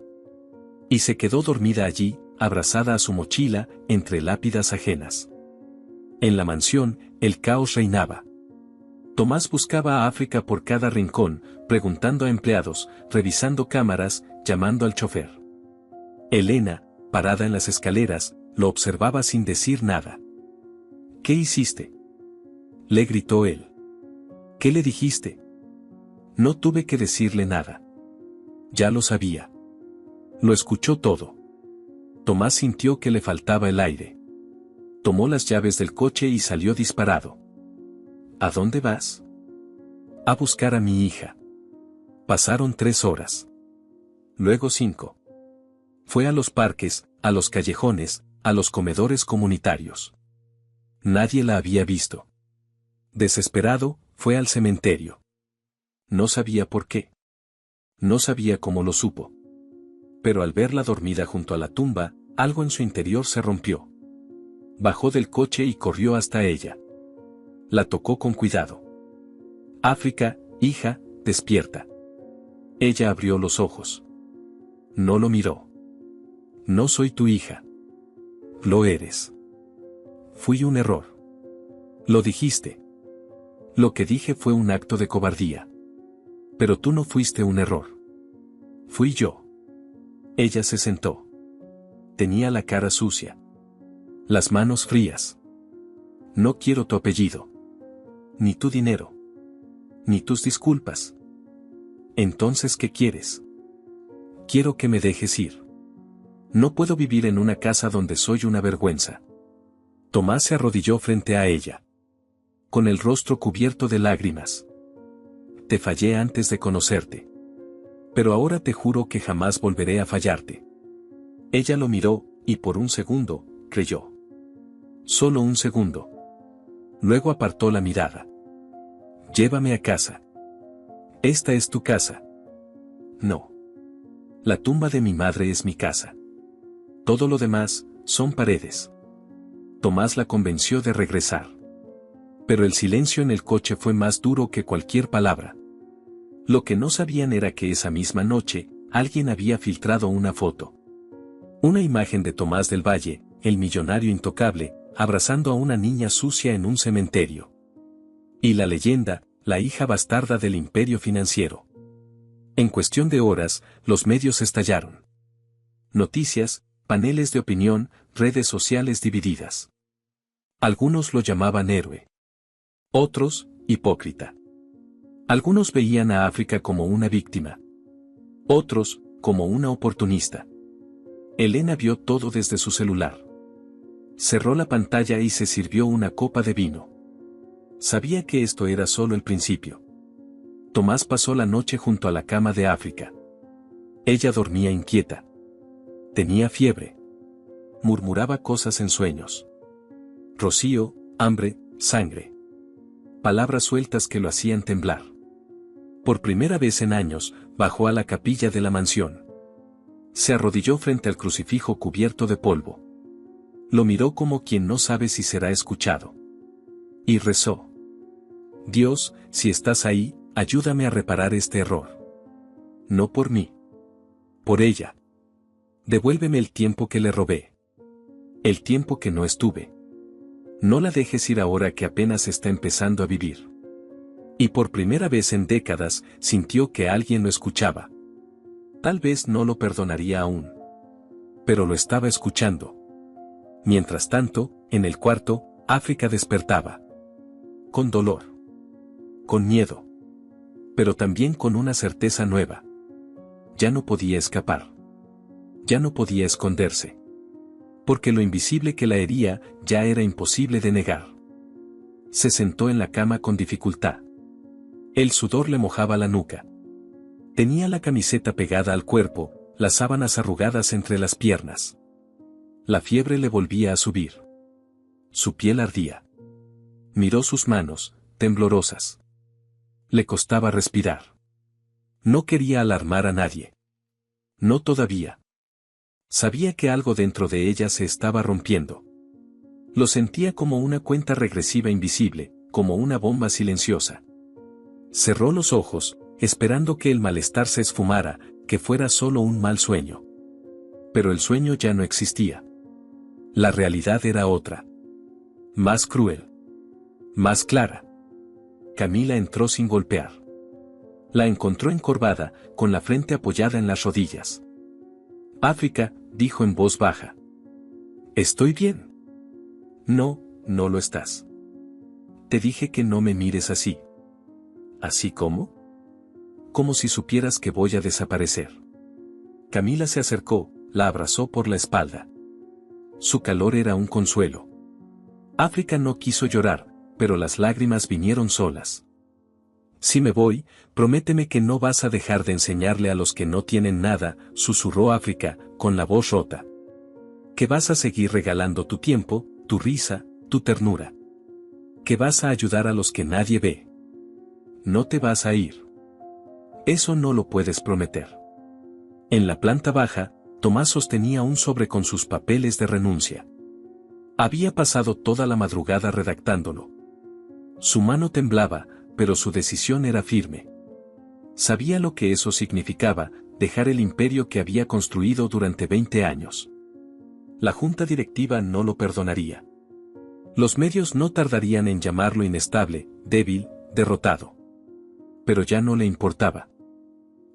Y se quedó dormida allí, abrazada a su mochila, entre lápidas ajenas. En la mansión, el caos reinaba. Tomás buscaba a África por cada rincón, preguntando a empleados, revisando cámaras, llamando al chofer. Elena, parada en las escaleras, lo observaba sin decir nada. ¿Qué hiciste? Le gritó él. ¿Qué le dijiste? No tuve que decirle nada. Ya lo sabía. Lo escuchó todo. Tomás sintió que le faltaba el aire. Tomó las llaves del coche y salió disparado. ¿A dónde vas? A buscar a mi hija. Pasaron 3 horas. Luego 5. Fue a los parques, a los callejones, a los comedores comunitarios. Nadie la había visto. Desesperado, fue al cementerio. No sabía por qué. No sabía cómo lo supo. Pero al verla dormida junto a la tumba, algo en su interior se rompió. Bajó del coche y corrió hasta ella. La tocó con cuidado. África, hija, despierta. Ella abrió los ojos. No lo miró. No soy tu hija. Lo eres. Fui un error. Lo dijiste. Lo que dije fue un acto de cobardía. Pero tú no fuiste un error. Fui yo. Ella se sentó. Tenía la cara sucia. Las manos frías. No quiero tu apellido. Ni tu dinero. Ni tus disculpas. Entonces, ¿qué quieres? Quiero que me dejes ir. No puedo vivir en una casa donde soy una vergüenza. Tomás se arrodilló frente a ella. Con el rostro cubierto de lágrimas. Te fallé antes de conocerte. Pero ahora te juro que jamás volveré a fallarte. Ella lo miró, y por un segundo, creyó. Solo un segundo. Luego apartó la mirada. Llévame a casa. Esta es tu casa. No. La tumba de mi madre es mi casa. Todo lo demás, son paredes. Tomás la convenció de regresar. Pero el silencio en el coche fue más duro que cualquier palabra. Lo que no sabían era que esa misma noche, alguien había filtrado una foto. Una imagen de Tomás del Valle, el millonario intocable, abrazando a una niña sucia en un cementerio. Y la leyenda, la hija bastarda del imperio financiero. En cuestión de horas, los medios estallaron. Noticias, paneles de opinión, redes sociales divididas. Algunos lo llamaban héroe. Otros, hipócrita. Algunos veían a África como una víctima. Otros, como una oportunista. Elena vio todo desde su celular. Cerró la pantalla y se sirvió una copa de vino. Sabía que esto era solo el principio. Tomás pasó la noche junto a la cama de África. Ella dormía inquieta. Tenía fiebre. Murmuraba cosas en sueños. Rocío, hambre, sangre. Palabras sueltas que lo hacían temblar. Por primera vez en años, bajó a la capilla de la mansión. Se arrodilló frente al crucifijo cubierto de polvo. Lo miró como quien no sabe si será escuchado. Y rezó. Dios, si estás ahí, ayúdame a reparar este error. No por mí. Por ella. Devuélveme el tiempo que le robé. El tiempo que no estuve. No la dejes ir ahora que apenas está empezando a vivir. Y por primera vez en décadas, sintió que alguien lo escuchaba. Tal vez no lo perdonaría aún. Pero lo estaba escuchando. Mientras tanto, en el cuarto, África despertaba. Con dolor. Con miedo. Pero también con una certeza nueva. Ya no podía escapar. Ya no podía esconderse. Porque lo invisible que la hería, ya era imposible de negar. Se sentó en la cama con dificultad. El sudor le mojaba la nuca. Tenía la camiseta pegada al cuerpo, las sábanas arrugadas entre las piernas. La fiebre le volvía a subir. Su piel ardía. Miró sus manos, temblorosas. Le costaba respirar. No quería alarmar a nadie. No todavía. Sabía que algo dentro de ella se estaba rompiendo. Lo sentía como una cuenta regresiva invisible, como una bomba silenciosa. Cerró los ojos, esperando que el malestar se esfumara, que fuera solo un mal sueño. Pero el sueño ya no existía. La realidad era otra. Más cruel. Más clara. Camila entró sin golpear. La encontró encorvada, con la frente apoyada en las rodillas. África, dijo en voz baja. ¿Estoy bien? No, no lo estás. Te dije que no me mires así. ¿Así cómo? Como si supieras que voy a desaparecer. Camila se acercó, la abrazó por la espalda. Su calor era un consuelo. África no quiso llorar, pero las lágrimas vinieron solas. Si me voy, prométeme que no vas a dejar de enseñarle a los que no tienen nada, susurró África, con la voz rota. Que vas a seguir regalando tu tiempo, tu risa, tu ternura. Que vas a ayudar a los que nadie ve. No te vas a ir. Eso no lo puedes prometer. En la planta baja, Tomás sostenía un sobre con sus papeles de renuncia. Había pasado toda la madrugada redactándolo. Su mano temblaba, pero su decisión era firme. Sabía lo que eso significaba, dejar el imperio que había construido durante 20 años. La junta directiva no lo perdonaría. Los medios no tardarían en llamarlo inestable, débil, derrotado. Pero ya no le importaba.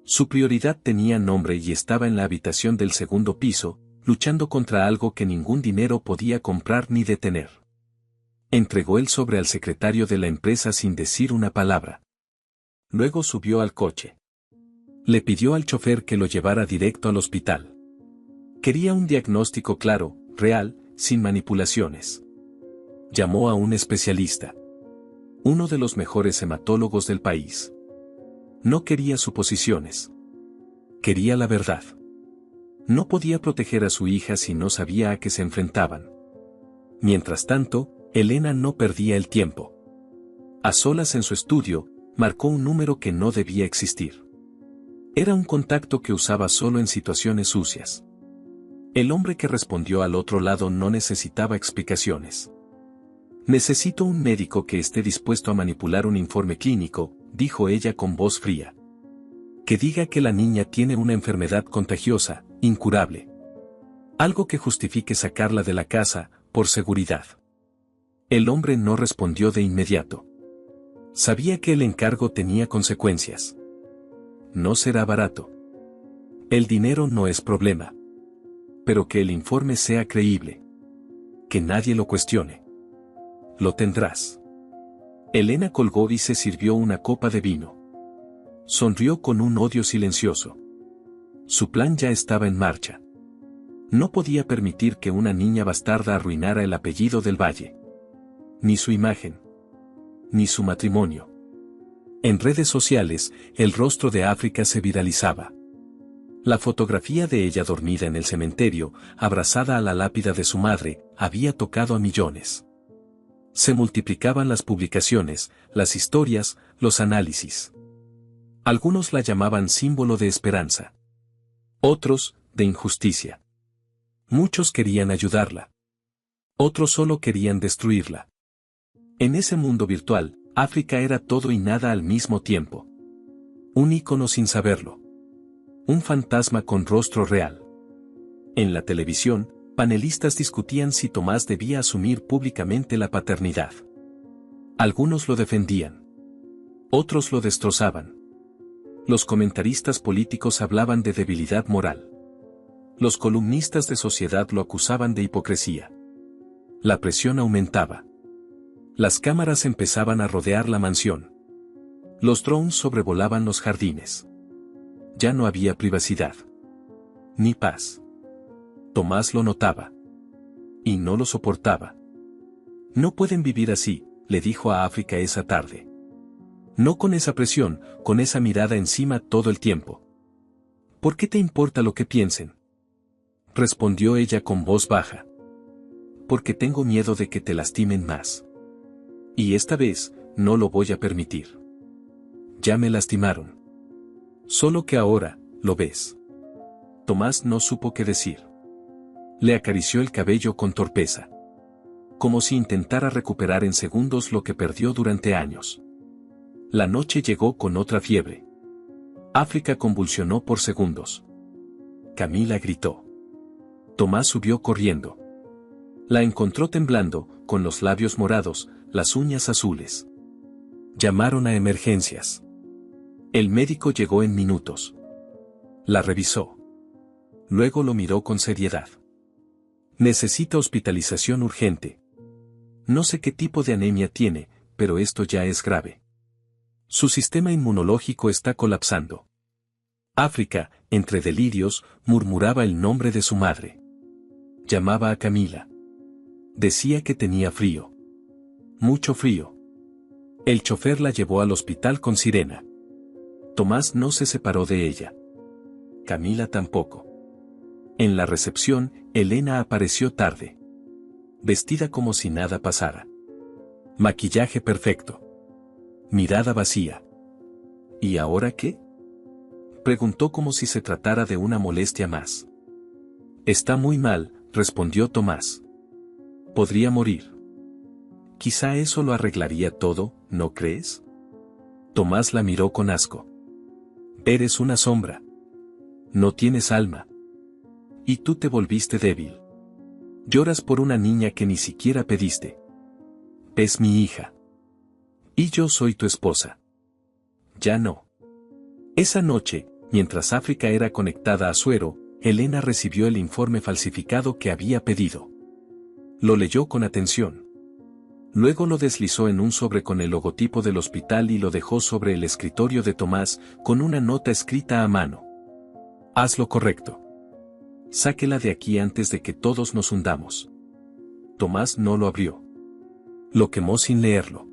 Su prioridad tenía nombre y estaba en la habitación del segundo piso, luchando contra algo que ningún dinero podía comprar ni detener. Entregó el sobre al secretario de la empresa sin decir una palabra. Luego subió al coche. Le pidió al chofer que lo llevara directo al hospital. Quería un diagnóstico claro, real, sin manipulaciones. Llamó a un especialista. Uno de los mejores hematólogos del país. No quería suposiciones. Quería la verdad. No podía proteger a su hija si no sabía a qué se enfrentaban. Mientras tanto, Elena no perdía el tiempo. A solas en su estudio, marcó un número que no debía existir. Era un contacto que usaba solo en situaciones sucias. El hombre que respondió al otro lado no necesitaba explicaciones. Necesito un médico que esté dispuesto a manipular un informe clínico, dijo ella con voz fría. Que diga que la niña tiene una enfermedad contagiosa, incurable. Algo que justifique sacarla de la casa, por seguridad. El hombre no respondió de inmediato. Sabía que el encargo tenía consecuencias. No será barato. El dinero no es problema. Pero que el informe sea creíble. Que nadie lo cuestione. Lo tendrás. Elena colgó y se sirvió una copa de vino. Sonrió con un odio silencioso. Su plan ya estaba en marcha. No podía permitir que una niña bastarda arruinara el apellido del Valle. Ni su imagen. Ni su matrimonio. En redes sociales, el rostro de África se viralizaba. La fotografía de ella dormida en el cementerio, abrazada a la lápida de su madre, había tocado a millones. Se multiplicaban las publicaciones, las historias, los análisis. Algunos la llamaban símbolo de esperanza. Otros, de injusticia. Muchos querían ayudarla. Otros solo querían destruirla. En ese mundo virtual, África era todo y nada al mismo tiempo. Un ícono sin saberlo. Un fantasma con rostro real. En la televisión, panelistas discutían si Tomás debía asumir públicamente la paternidad. Algunos lo defendían. Otros lo destrozaban. Los comentaristas políticos hablaban de debilidad moral. Los columnistas de sociedad lo acusaban de hipocresía. La presión aumentaba. Las cámaras empezaban a rodear la mansión. Los drones sobrevolaban los jardines. Ya no había privacidad. Ni paz. Tomás lo notaba. Y no lo soportaba. No pueden vivir así, le dijo a África esa tarde. No con esa presión, con esa mirada encima todo el tiempo. ¿Por qué te importa lo que piensen? Respondió ella con voz baja. Porque tengo miedo de que te lastimen más. Y esta vez, no lo voy a permitir. Ya me lastimaron. Solo que ahora, lo ves. Tomás no supo qué decir. Le acarició el cabello con torpeza. Como si intentara recuperar en segundos lo que perdió durante años. La noche llegó con otra fiebre. África convulsionó por segundos. Camila gritó. Tomás subió corriendo. La encontró temblando, con los labios morados, las uñas azules. Llamaron a emergencias. El médico llegó en minutos. La revisó. Luego lo miró con seriedad. Necesita hospitalización urgente. No sé qué tipo de anemia tiene, pero esto ya es grave. Su sistema inmunológico está colapsando. África, entre delirios, murmuraba el nombre de su madre. Llamaba a Camila. Decía que tenía frío. Mucho frío. El chofer la llevó al hospital con sirena. Tomás no se separó de ella. Camila tampoco. En la recepción, Elena apareció tarde. Vestida como si nada pasara. Maquillaje perfecto. Mirada vacía. ¿Y ahora qué? Preguntó como si se tratara de una molestia más. Está muy mal, respondió Tomás. Podría morir. Quizá eso lo arreglaría todo, ¿no crees? Tomás la miró con asco. Eres una sombra. No tienes alma. Y tú te volviste débil. Lloras por una niña que ni siquiera pediste. Es mi hija. Y yo soy tu esposa. Ya no. Esa noche, mientras África era conectada a Suero, Elena recibió el informe falsificado que había pedido. Lo leyó con atención. Luego lo deslizó en un sobre con el logotipo del hospital y lo dejó sobre el escritorio de Tomás, con una nota escrita a mano. Haz lo correcto. Sáquela de aquí antes de que todos nos hundamos. Tomás no lo abrió. Lo quemó sin leerlo.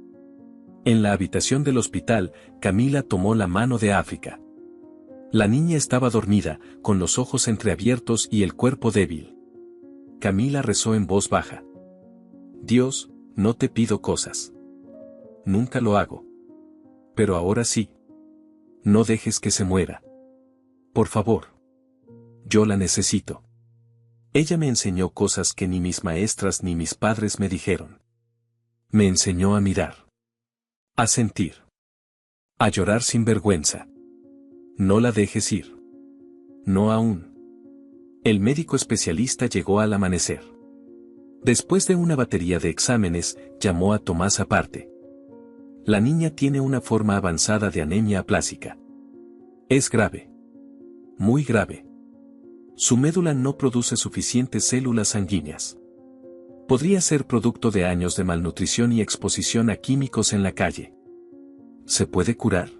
En la habitación del hospital, Camila tomó la mano de África. La niña estaba dormida, con los ojos entreabiertos y el cuerpo débil. Camila rezó en voz baja. Dios, no te pido cosas. Nunca lo hago. Pero ahora sí. No dejes que se muera. Por favor. Yo la necesito. Ella me enseñó cosas que ni mis maestras ni mis padres me dijeron. Me enseñó a mirar. A sentir. A llorar sin vergüenza. No la dejes ir. No aún. El médico especialista llegó al amanecer. Después de una batería de exámenes, llamó a Tomás aparte. La niña tiene una forma avanzada de anemia aplásica. Es grave. Muy grave. Su médula no produce suficientes células sanguíneas. Podría ser producto de años de malnutrición y exposición a químicos en la calle. ¿Se puede curar?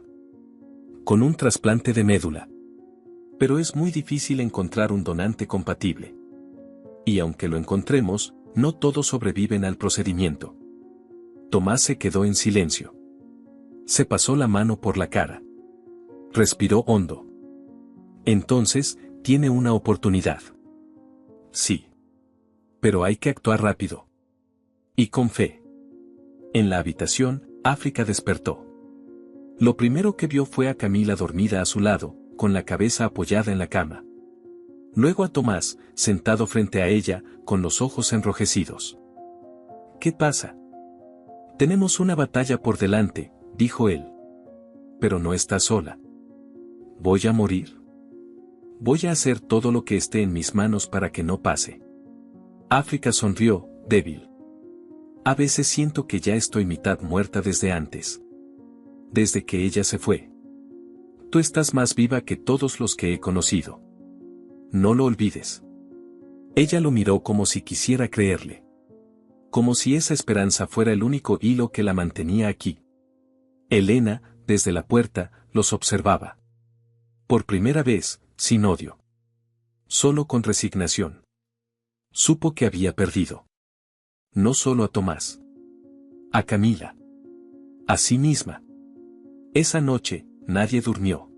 Con un trasplante de médula. Pero es muy difícil encontrar un donante compatible. Y aunque lo encontremos, no todos sobreviven al procedimiento. Tomás se quedó en silencio. Se pasó la mano por la cara. Respiró hondo. Entonces, tiene una oportunidad. Sí. Pero hay que actuar rápido. Y con fe. En la habitación, África despertó. Lo primero que vio fue a Camila dormida a su lado, con la cabeza apoyada en la cama. Luego a Tomás, sentado frente a ella, con los ojos enrojecidos. ¿Qué pasa? Tenemos una batalla por delante, dijo él. Pero no estás sola. ¿Voy a morir? Voy a hacer todo lo que esté en mis manos para que no pase. África sonrió, débil. A veces siento que ya estoy mitad muerta desde antes. Desde que ella se fue. Tú estás más viva que todos los que he conocido. No lo olvides. Ella lo miró como si quisiera creerle. Como si esa esperanza fuera el único hilo que la mantenía aquí. Elena, desde la puerta, los observaba. Por primera vez, sin odio. Solo con resignación. Supo que había perdido. No solo a Tomás. A Camila. A sí misma. Esa noche, nadie durmió.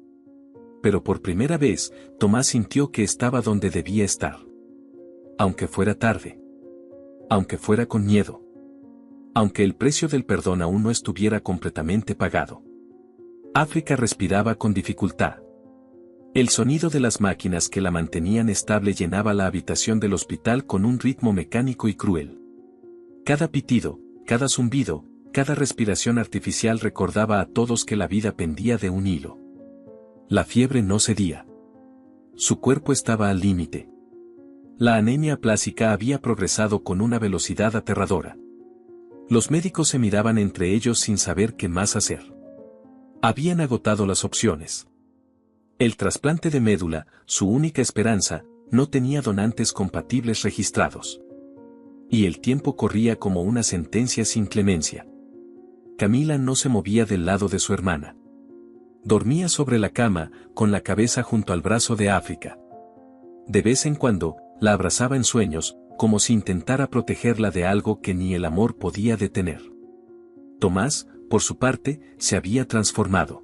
Pero por primera vez, Tomás sintió que estaba donde debía estar. Aunque fuera tarde. Aunque fuera con miedo. Aunque el precio del perdón aún no estuviera completamente pagado. África respiraba con dificultad. El sonido de las máquinas que la mantenían estable llenaba la habitación del hospital con un ritmo mecánico y cruel. Cada pitido, cada zumbido, cada respiración artificial recordaba a todos que la vida pendía de un hilo. La fiebre no cedía. Su cuerpo estaba al límite. La anemia aplásica había progresado con una velocidad aterradora. Los médicos se miraban entre ellos sin saber qué más hacer. Habían agotado las opciones. El trasplante de médula, su única esperanza, no tenía donantes compatibles registrados. Y el tiempo corría como una sentencia sin clemencia. Camila no se movía del lado de su hermana. Dormía sobre la cama, con la cabeza junto al brazo de África. De vez en cuando, la abrazaba en sueños, como si intentara protegerla de algo que ni el amor podía detener. Tomás, por su parte, se había transformado.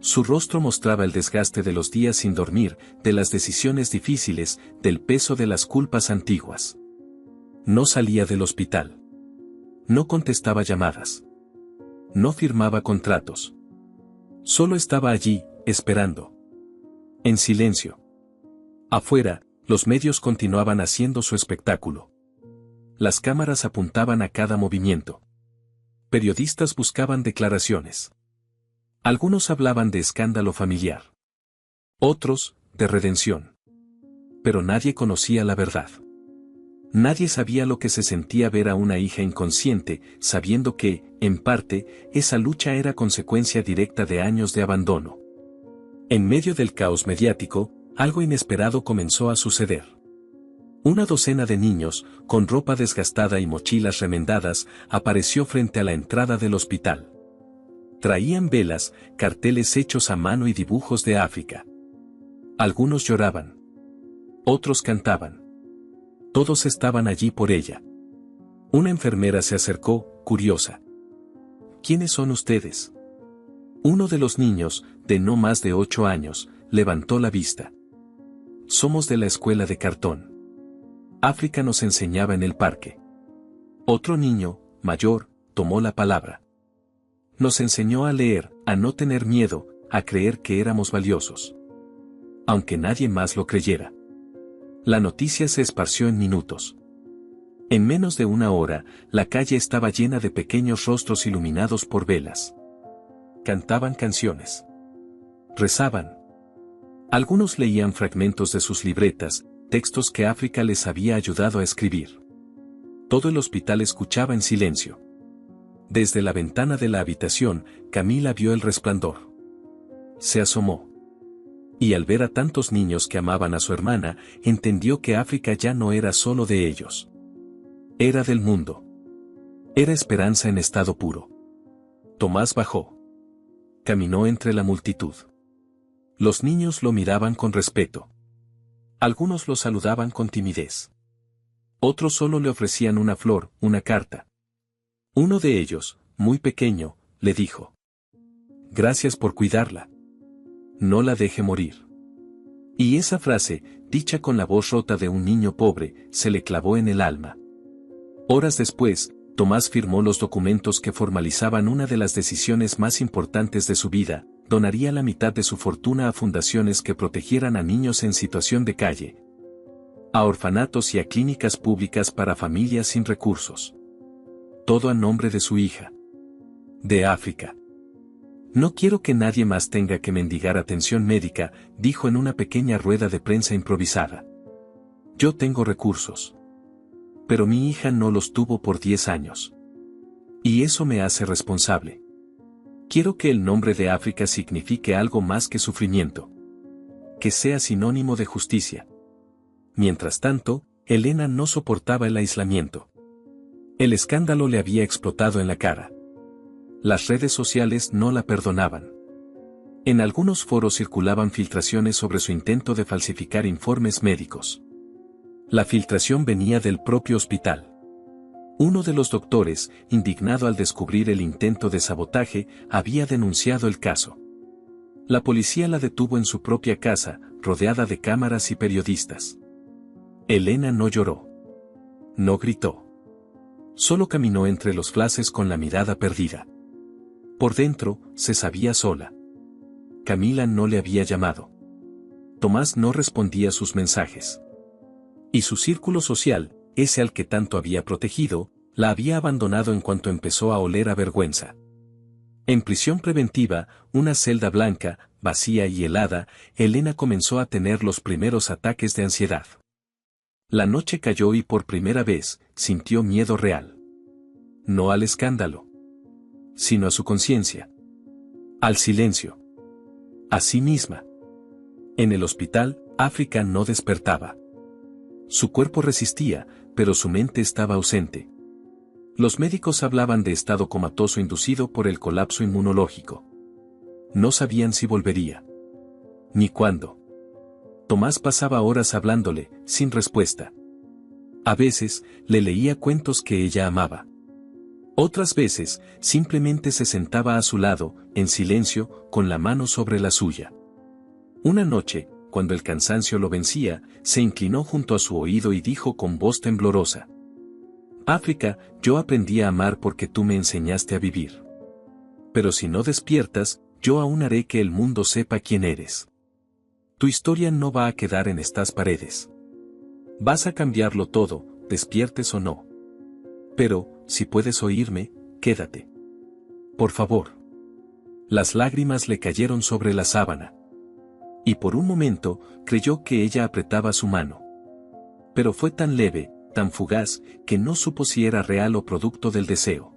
Su rostro mostraba el desgaste de los días sin dormir, de las decisiones difíciles, del peso de las culpas antiguas. No salía del hospital. No contestaba llamadas. No firmaba contratos. Solo estaba allí, esperando. En silencio. Afuera, los medios continuaban haciendo su espectáculo. Las cámaras apuntaban a cada movimiento. Periodistas buscaban declaraciones. Algunos hablaban de escándalo familiar. Otros, de redención. Pero nadie conocía la verdad. Nadie sabía lo que se sentía ver a una hija inconsciente, sabiendo que, en parte, esa lucha era consecuencia directa de años de abandono. En medio del caos mediático, algo inesperado comenzó a suceder. Una docena de niños, con ropa desgastada y mochilas remendadas, apareció frente a la entrada del hospital. Traían velas, carteles hechos a mano y dibujos de África. Algunos lloraban. Otros cantaban. Todos estaban allí por ella. Una enfermera se acercó, curiosa. ¿Quiénes son ustedes? Uno de los niños, de no más de 8 años, levantó la vista. Somos de la escuela de cartón. África nos enseñaba en el parque. Otro niño, mayor, tomó la palabra. Nos enseñó a leer, a no tener miedo, a creer que éramos valiosos. Aunque nadie más lo creyera. La noticia se esparció en minutos. En menos de una hora, la calle estaba llena de pequeños rostros iluminados por velas. Cantaban canciones. Rezaban. Algunos leían fragmentos de sus libretas, textos que África les había ayudado a escribir. Todo el hospital escuchaba en silencio. Desde la ventana de la habitación, Camila vio el resplandor. Se asomó. Y al ver a tantos niños que amaban a su hermana, entendió que África ya no era solo de ellos. Era del mundo. Era esperanza en estado puro. Tomás bajó. Caminó entre la multitud. Los niños lo miraban con respeto. Algunos lo saludaban con timidez. Otros solo le ofrecían una flor, una carta. Uno de ellos, muy pequeño, le dijo: Gracias por cuidarla. No la deje morir. Y esa frase, dicha con la voz rota de un niño pobre, se le clavó en el alma. Horas después, Tomás firmó los documentos que formalizaban una de las decisiones más importantes de su vida: donaría la mitad de su fortuna a fundaciones que protegieran a niños en situación de calle, a orfanatos y a clínicas públicas para familias sin recursos. Todo a nombre de su hija. De África. No quiero que nadie más tenga que mendigar atención médica, dijo en una pequeña rueda de prensa improvisada. Yo tengo recursos. Pero mi hija no los tuvo por 10 años. Y eso me hace responsable. Quiero que el nombre de África signifique algo más que sufrimiento. Que sea sinónimo de justicia. Mientras tanto, Elena no soportaba el aislamiento. El escándalo le había explotado en la cara. Las redes sociales no la perdonaban. En algunos foros circulaban filtraciones sobre su intento de falsificar informes médicos. La filtración venía del propio hospital. Uno de los doctores, indignado al descubrir el intento de sabotaje, había denunciado el caso. La policía la detuvo en su propia casa, rodeada de cámaras y periodistas. Elena no lloró. No gritó. Solo caminó entre los flashes con la mirada perdida. Por dentro, se sabía sola. Camila no le había llamado. Tomás no respondía sus mensajes. Y su círculo social, ese al que tanto había protegido, la había abandonado en cuanto empezó a oler a vergüenza. En prisión preventiva, una celda blanca, vacía y helada, Elena comenzó a tener los primeros ataques de ansiedad. La noche cayó y por primera vez, sintió miedo real. No al escándalo, sino a su conciencia. Al silencio. A sí misma. En el hospital, África no despertaba. Su cuerpo resistía, pero su mente estaba ausente. Los médicos hablaban de estado comatoso inducido por el colapso inmunológico. No sabían si volvería. Ni cuándo. Tomás pasaba horas hablándole, sin respuesta. A veces, le leía cuentos que ella amaba. Otras veces, simplemente se sentaba a su lado, en silencio, con la mano sobre la suya. Una noche, cuando el cansancio lo vencía, se inclinó junto a su oído y dijo con voz temblorosa: África, yo aprendí a amar porque tú me enseñaste a vivir. Pero si no despiertas, yo aún haré que el mundo sepa quién eres. Tu historia no va a quedar en estas paredes. Vas a cambiarlo todo, despiertes o no. Pero, si puedes oírme, quédate. Por favor. Las lágrimas le cayeron sobre la sábana. Y por un momento, creyó que ella apretaba su mano. Pero fue tan leve, tan fugaz, que no supo si era real o producto del deseo.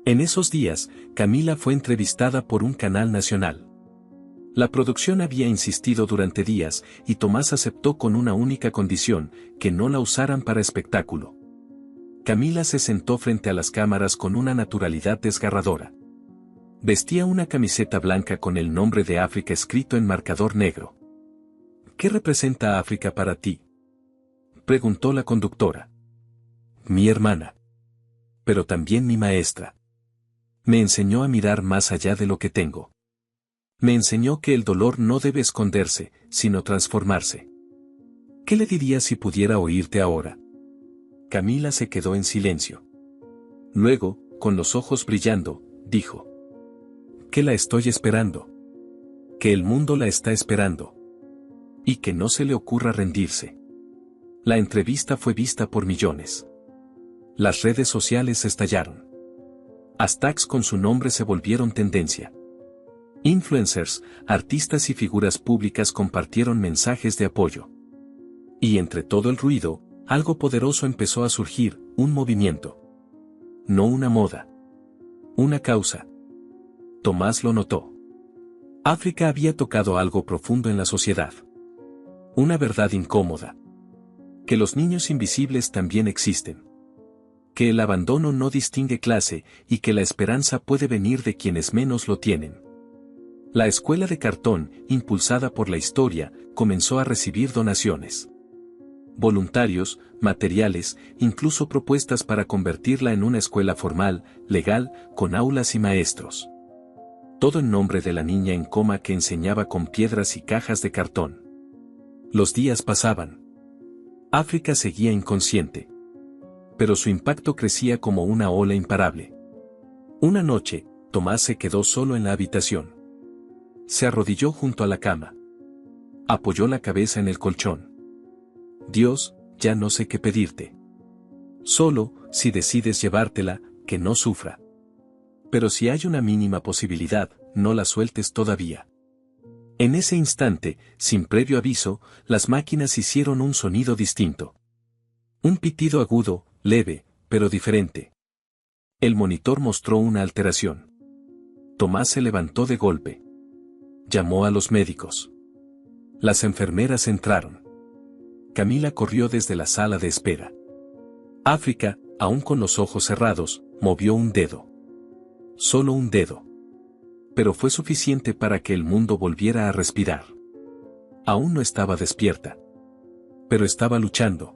En esos días, Camila fue entrevistada por un canal nacional. La producción había insistido durante días, y Tomás aceptó con una única condición: que no la usaran para espectáculo. Camila se sentó frente a las cámaras con una naturalidad desgarradora. Vestía una camiseta blanca con el nombre de África escrito en marcador negro. ¿Qué representa África para ti?, preguntó la conductora. Mi hermana. Pero también mi maestra. Me enseñó a mirar más allá de lo que tengo. Me enseñó que el dolor no debe esconderse, sino transformarse. ¿Qué le diría si pudiera oírte ahora? Camila se quedó en silencio. Luego, con los ojos brillando, dijo: que la estoy esperando. Que el mundo la está esperando. Y que no se le ocurra rendirse. La entrevista fue vista por millones. Las redes sociales estallaron. Hashtags con su nombre se volvieron tendencia. Influencers, artistas y figuras públicas compartieron mensajes de apoyo. Y entre todo el ruido, algo poderoso empezó a surgir: un movimiento. No una moda. Una causa. Tomás lo notó. África había tocado algo profundo en la sociedad. Una verdad incómoda. Que los niños invisibles también existen. Que el abandono no distingue clase, y que la esperanza puede venir de quienes menos lo tienen. La escuela de cartón, impulsada por la historia, comenzó a recibir donaciones. Voluntarios, materiales, incluso propuestas para convertirla en una escuela formal, legal, con aulas y maestros. Todo en nombre de la niña en coma que enseñaba con piedras y cajas de cartón. Los días pasaban. África seguía inconsciente. Pero su impacto crecía como una ola imparable. Una noche, Tomás se quedó solo en la habitación. Se arrodilló junto a la cama. Apoyó la cabeza en el colchón. Dios, ya no sé qué pedirte. Solo, si decides llevártela, que no sufra. Pero si hay una mínima posibilidad, no la sueltes todavía. En ese instante, sin previo aviso, las máquinas hicieron un sonido distinto. Un pitido agudo, leve, pero diferente. El monitor mostró una alteración. Tomás se levantó de golpe. Llamó a los médicos. Las enfermeras entraron. Camila corrió desde la sala de espera. África, aún con los ojos cerrados, movió un dedo. Solo un dedo. Pero fue suficiente para que el mundo volviera a respirar. Aún no estaba despierta. Pero estaba luchando.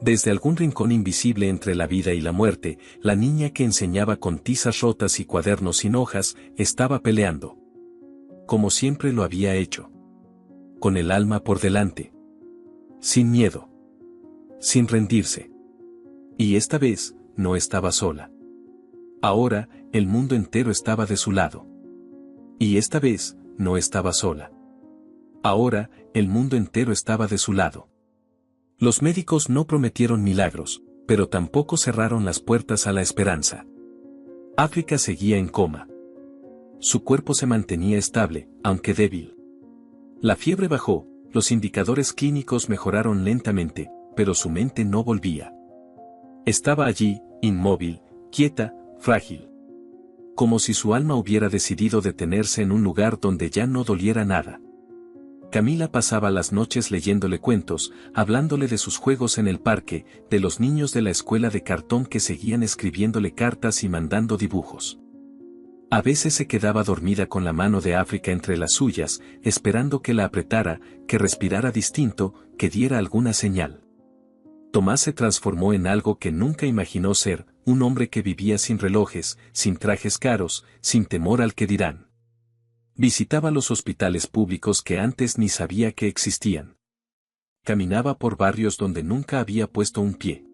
Desde algún rincón invisible entre la vida y la muerte, la niña que enseñaba con tizas rotas y cuadernos sin hojas, estaba peleando. Como siempre lo había hecho. Con el alma por delante. Sin miedo. Sin rendirse. Y esta vez, no estaba sola. Ahora, el mundo entero estaba de su lado. Y esta vez, no estaba sola. Ahora, el mundo entero estaba de su lado. Los médicos no prometieron milagros, pero tampoco cerraron las puertas a la esperanza. África seguía en coma. Su cuerpo se mantenía estable, aunque débil. La fiebre bajó, los indicadores clínicos mejoraron lentamente, pero su mente no volvía. Estaba allí, inmóvil, quieta, frágil. Como si su alma hubiera decidido detenerse en un lugar donde ya no doliera nada. Camila pasaba las noches leyéndole cuentos, hablándole de sus juegos en el parque, de los niños de la escuela de cartón que seguían escribiéndole cartas y mandando dibujos. A veces se quedaba dormida con la mano de África entre las suyas, esperando que la apretara, que respirara distinto, que diera alguna señal. Tomás se transformó en algo que nunca imaginó ser: un hombre que vivía sin relojes, sin trajes caros, sin temor al que dirán. Visitaba los hospitales públicos que antes ni sabía que existían. Caminaba por barrios donde nunca había puesto un pie.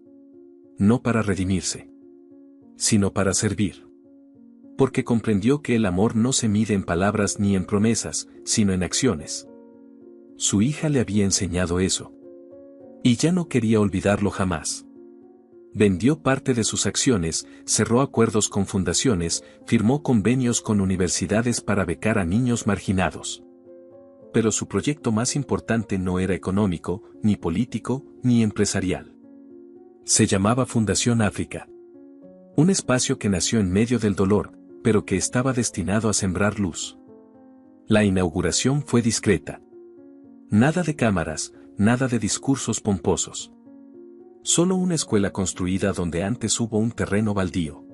No para redimirse, sino para servir. Porque comprendió que el amor no se mide en palabras ni en promesas, sino en acciones. Su hija le había enseñado eso. Y ya no quería olvidarlo jamás. Vendió parte de sus acciones, cerró acuerdos con fundaciones, firmó convenios con universidades para becar a niños marginados. Pero su proyecto más importante no era económico, ni político, ni empresarial. Se llamaba Fundación África. Un espacio que nació en medio del dolor, pero que estaba destinado a sembrar luz. La inauguración fue discreta. Nada de cámaras, nada de discursos pomposos. Solo una escuela construida donde antes hubo un terreno baldío.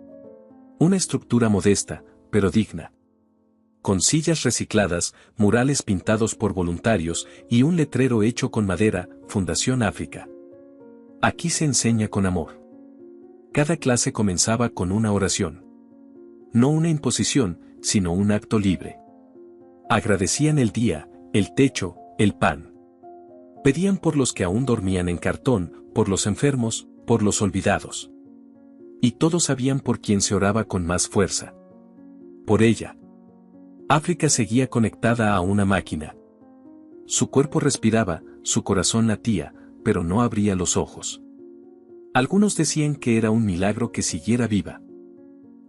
Una estructura modesta, pero digna. Con sillas recicladas, murales pintados por voluntarios y un letrero hecho con madera, Fundación África. Aquí se enseña con amor. Cada clase comenzaba con una oración. No una imposición, sino un acto libre. Agradecían el día, el techo, el pan. Pedían por los que aún dormían en cartón, por los enfermos, por los olvidados. Y todos sabían por quién se oraba con más fuerza. Por ella. África seguía conectada a una máquina. Su cuerpo respiraba, su corazón latía, pero no abría los ojos. Algunos decían que era un milagro que siguiera viva.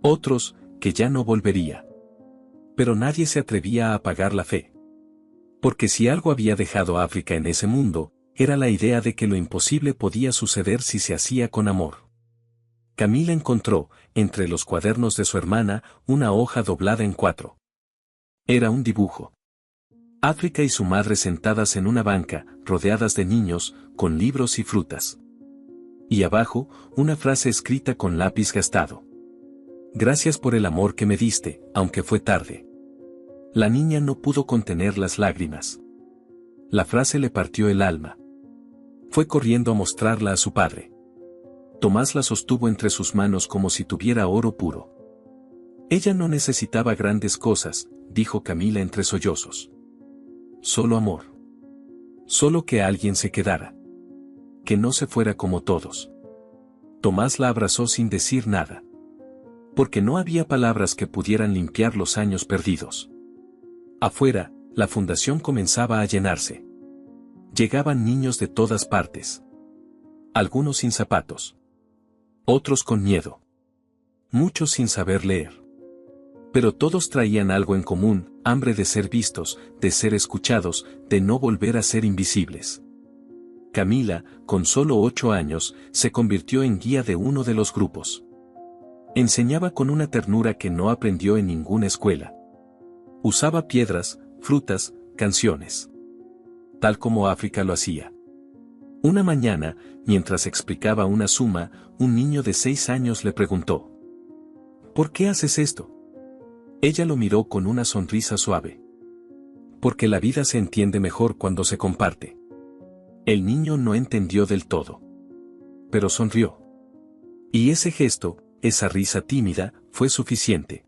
Otros, que ya no volvería. Pero nadie se atrevía a apagar la fe. Porque si algo había dejado a África en ese mundo, era la idea de que lo imposible podía suceder si se hacía con amor. Camila encontró, entre los cuadernos de su hermana, una hoja doblada en 4. Era un dibujo. África y su madre sentadas en una banca, rodeadas de niños, con libros y frutas. Y abajo, una frase escrita con lápiz gastado. Gracias por el amor que me diste, aunque fue tarde. La niña no pudo contener las lágrimas. La frase le partió el alma. Fue corriendo a mostrarla a su padre. Tomás la sostuvo entre sus manos como si tuviera oro puro. Ella no necesitaba grandes cosas, dijo Camila entre sollozos. Solo amor. Solo que alguien se quedara. Que no se fuera como todos. Tomás la abrazó sin decir nada. Porque no había palabras que pudieran limpiar los años perdidos. Afuera, la fundación comenzaba a llenarse. Llegaban niños de todas partes. Algunos sin zapatos. Otros con miedo. Muchos sin saber leer. Pero todos traían algo en común, hambre de ser vistos, de ser escuchados, de no volver a ser invisibles. Camila, con solo 8 años, se convirtió en guía de uno de los grupos. Enseñaba con una ternura que no aprendió en ninguna escuela. Usaba piedras, frutas, canciones. Tal como África lo hacía. Una mañana, mientras explicaba una suma, un niño de 6 años le preguntó: ¿por qué haces esto? Ella lo miró con una sonrisa suave. Porque la vida se entiende mejor cuando se comparte. El niño no entendió del todo. Pero sonrió. Y ese gesto, esa risa tímida, fue suficiente.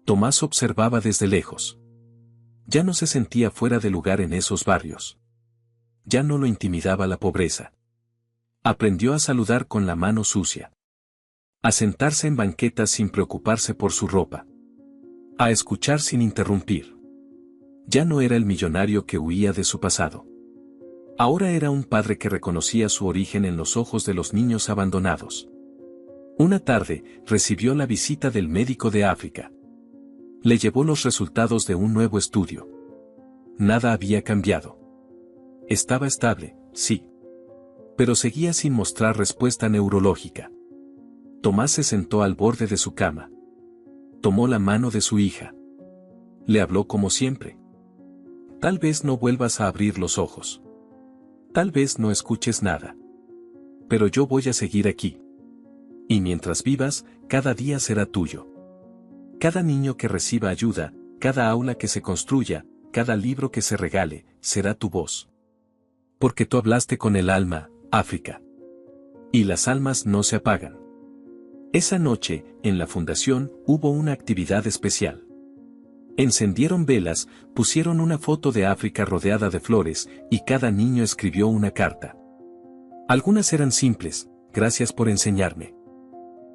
Tomás observaba desde lejos. Ya no se sentía fuera de lugar en esos barrios. Ya no lo intimidaba la pobreza. Aprendió a saludar con la mano sucia. A sentarse en banquetas sin preocuparse por su ropa. A escuchar sin interrumpir. Ya no era el millonario que huía de su pasado. Ahora era un padre que reconocía su origen en los ojos de los niños abandonados. Una tarde, recibió la visita del médico de África. Le llevó los resultados de un nuevo estudio. Nada había cambiado. Estaba estable, sí. Pero seguía sin mostrar respuesta neurológica. Tomás se sentó al borde de su cama. Tomó la mano de su hija. Le habló como siempre. Tal vez no vuelvas a abrir los ojos. Tal vez no escuches nada. Pero yo voy a seguir aquí. Y mientras vivas, cada día será tuyo. Cada niño que reciba ayuda, cada aula que se construya, cada libro que se regale, será tu voz. Porque tú hablaste con el alma, África. Y las almas no se apagan. Esa noche, en la fundación, hubo una actividad especial. Encendieron velas, pusieron una foto de África rodeada de flores, y cada niño escribió una carta. Algunas eran simples, gracias por enseñarme.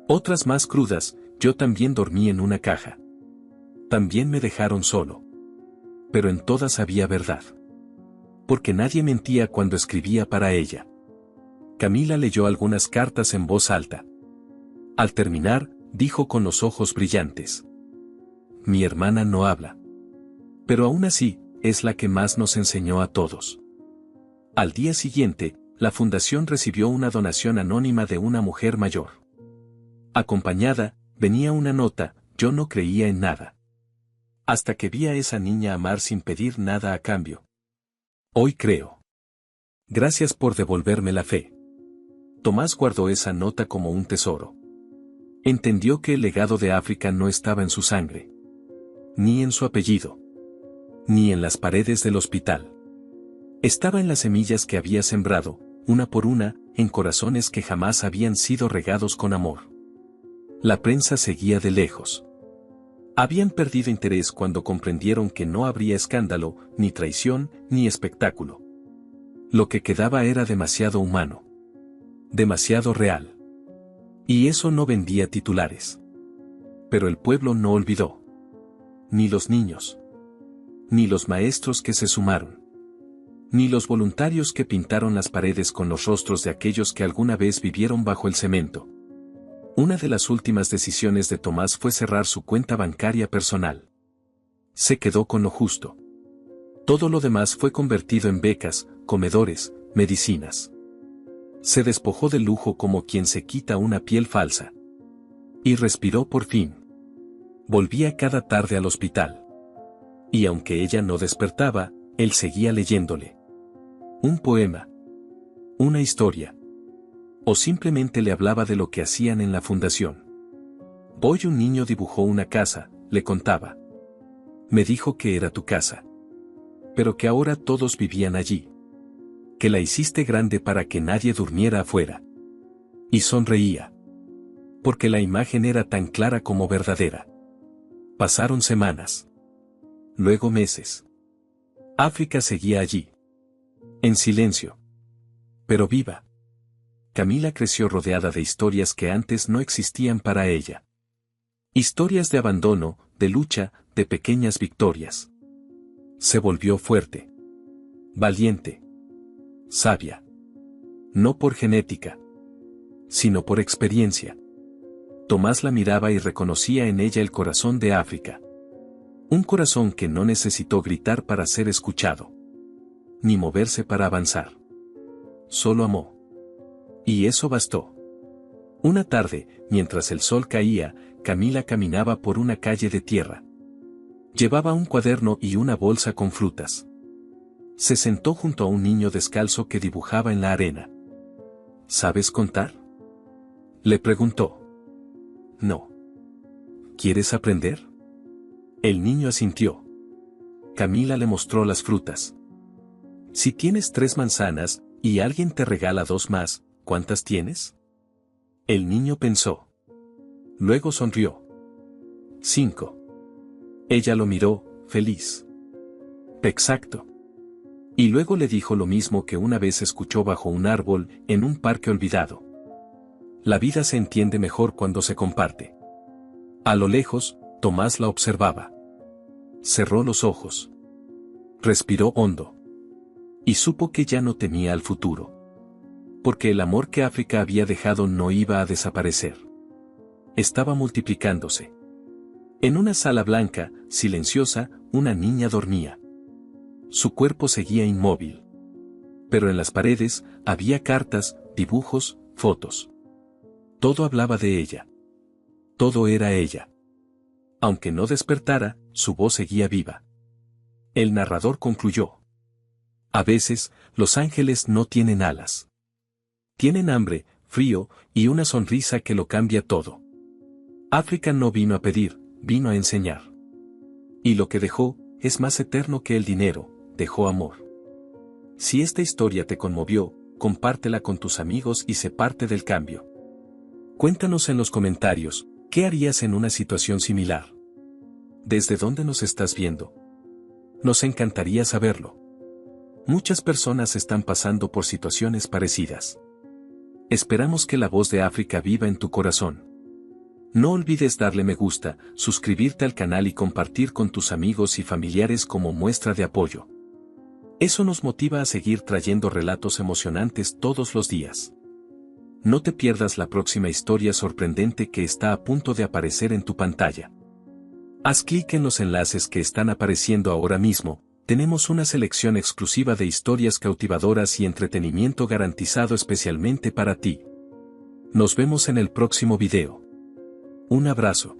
Otras más crudas, yo también dormí en una caja. También me dejaron solo. Pero en todas había verdad. Porque nadie mentía cuando escribía para ella. Camila leyó algunas cartas en voz alta. Al terminar, dijo con los ojos brillantes: mi hermana no habla. Pero aún así, es la que más nos enseñó a todos. Al día siguiente, la fundación recibió una donación anónima de una mujer mayor. Acompañada, venía una nota: yo no creía en nada. Hasta que vi a esa niña amar sin pedir nada a cambio. Hoy creo. Gracias por devolverme la fe. Tomás guardó esa nota como un tesoro. Entendió que el legado de África no estaba en su sangre, ni en su apellido, ni en las paredes del hospital. Estaba en las semillas que había sembrado, una por una, en corazones que jamás habían sido regados con amor. La prensa seguía de lejos. Habían perdido interés cuando comprendieron que no habría escándalo, ni traición, ni espectáculo. Lo que quedaba era demasiado humano. Demasiado real. Y eso no vendía titulares. Pero el pueblo no olvidó. Ni los niños. Ni los maestros que se sumaron. Ni los voluntarios que pintaron las paredes con los rostros de aquellos que alguna vez vivieron bajo el cemento. Una de las últimas decisiones de Tomás fue cerrar su cuenta bancaria personal. Se quedó con lo justo. Todo lo demás fue convertido en becas, comedores, medicinas. Se despojó del lujo como quien se quita una piel falsa. Y respiró por fin. Volvía cada tarde al hospital. Y aunque ella no despertaba, él seguía leyéndole. Un poema. Una historia. O simplemente le hablaba de lo que hacían en la fundación. Hoy un niño dibujó una casa, le contaba. Me dijo que era tu casa. Pero que ahora todos vivían allí. Que la hiciste grande para que nadie durmiera afuera. Y sonreía. Porque la imagen era tan clara como verdadera. Pasaron semanas. Luego meses. África seguía allí. En silencio. Pero viva. Camila creció rodeada de historias que antes no existían para ella. Historias de abandono, de lucha, de pequeñas victorias. Se volvió fuerte. Valiente. Sabia. No por genética, sino por experiencia. Tomás la miraba y reconocía en ella el corazón de África. Un corazón que no necesitó gritar para ser escuchado. Ni moverse para avanzar. Solo amó. Y eso bastó. Una tarde, mientras el sol caía, Camila caminaba por una calle de tierra. Llevaba un cuaderno y una bolsa con frutas. Se sentó junto a un niño descalzo que dibujaba en la arena. ¿Sabes contar?, le preguntó. No. ¿Quieres aprender? El niño asintió. Camila le mostró las frutas. Si tienes 3 manzanas, y alguien te regala 2 más, ¿cuántas tienes? El niño pensó. Luego sonrió. 5. Ella lo miró, feliz. Exacto. Y luego le dijo lo mismo que una vez escuchó bajo un árbol, en un parque olvidado. La vida se entiende mejor cuando se comparte. A lo lejos, Tomás la observaba. Cerró los ojos. Respiró hondo. Y supo que ya no temía al futuro. Porque el amor que África había dejado no iba a desaparecer. Estaba multiplicándose. En una sala blanca, silenciosa, una niña dormía. Su cuerpo seguía inmóvil. Pero en las paredes, había cartas, dibujos, fotos. Todo hablaba de ella. Todo era ella. Aunque no despertara, su voz seguía viva. El narrador concluyó. A veces, los ángeles no tienen alas. Tienen hambre, frío, y una sonrisa que lo cambia todo. África no vino a pedir, vino a enseñar. Y lo que dejó, es más eterno que el dinero, dejó amor. Si esta historia te conmovió, compártela con tus amigos y sé parte del cambio. Cuéntanos en los comentarios, ¿qué harías en una situación similar? ¿Desde dónde nos estás viendo? Nos encantaría saberlo. Muchas personas están pasando por situaciones parecidas. Esperamos que la voz de África viva en tu corazón. No olvides darle me gusta, suscribirte al canal y compartir con tus amigos y familiares como muestra de apoyo. Eso nos motiva a seguir trayendo relatos emocionantes todos los días. No te pierdas la próxima historia sorprendente que está a punto de aparecer en tu pantalla. Haz clic en los enlaces que están apareciendo ahora mismo. Tenemos una selección exclusiva de historias cautivadoras y entretenimiento garantizado especialmente para ti. Nos vemos en el próximo video. Un abrazo.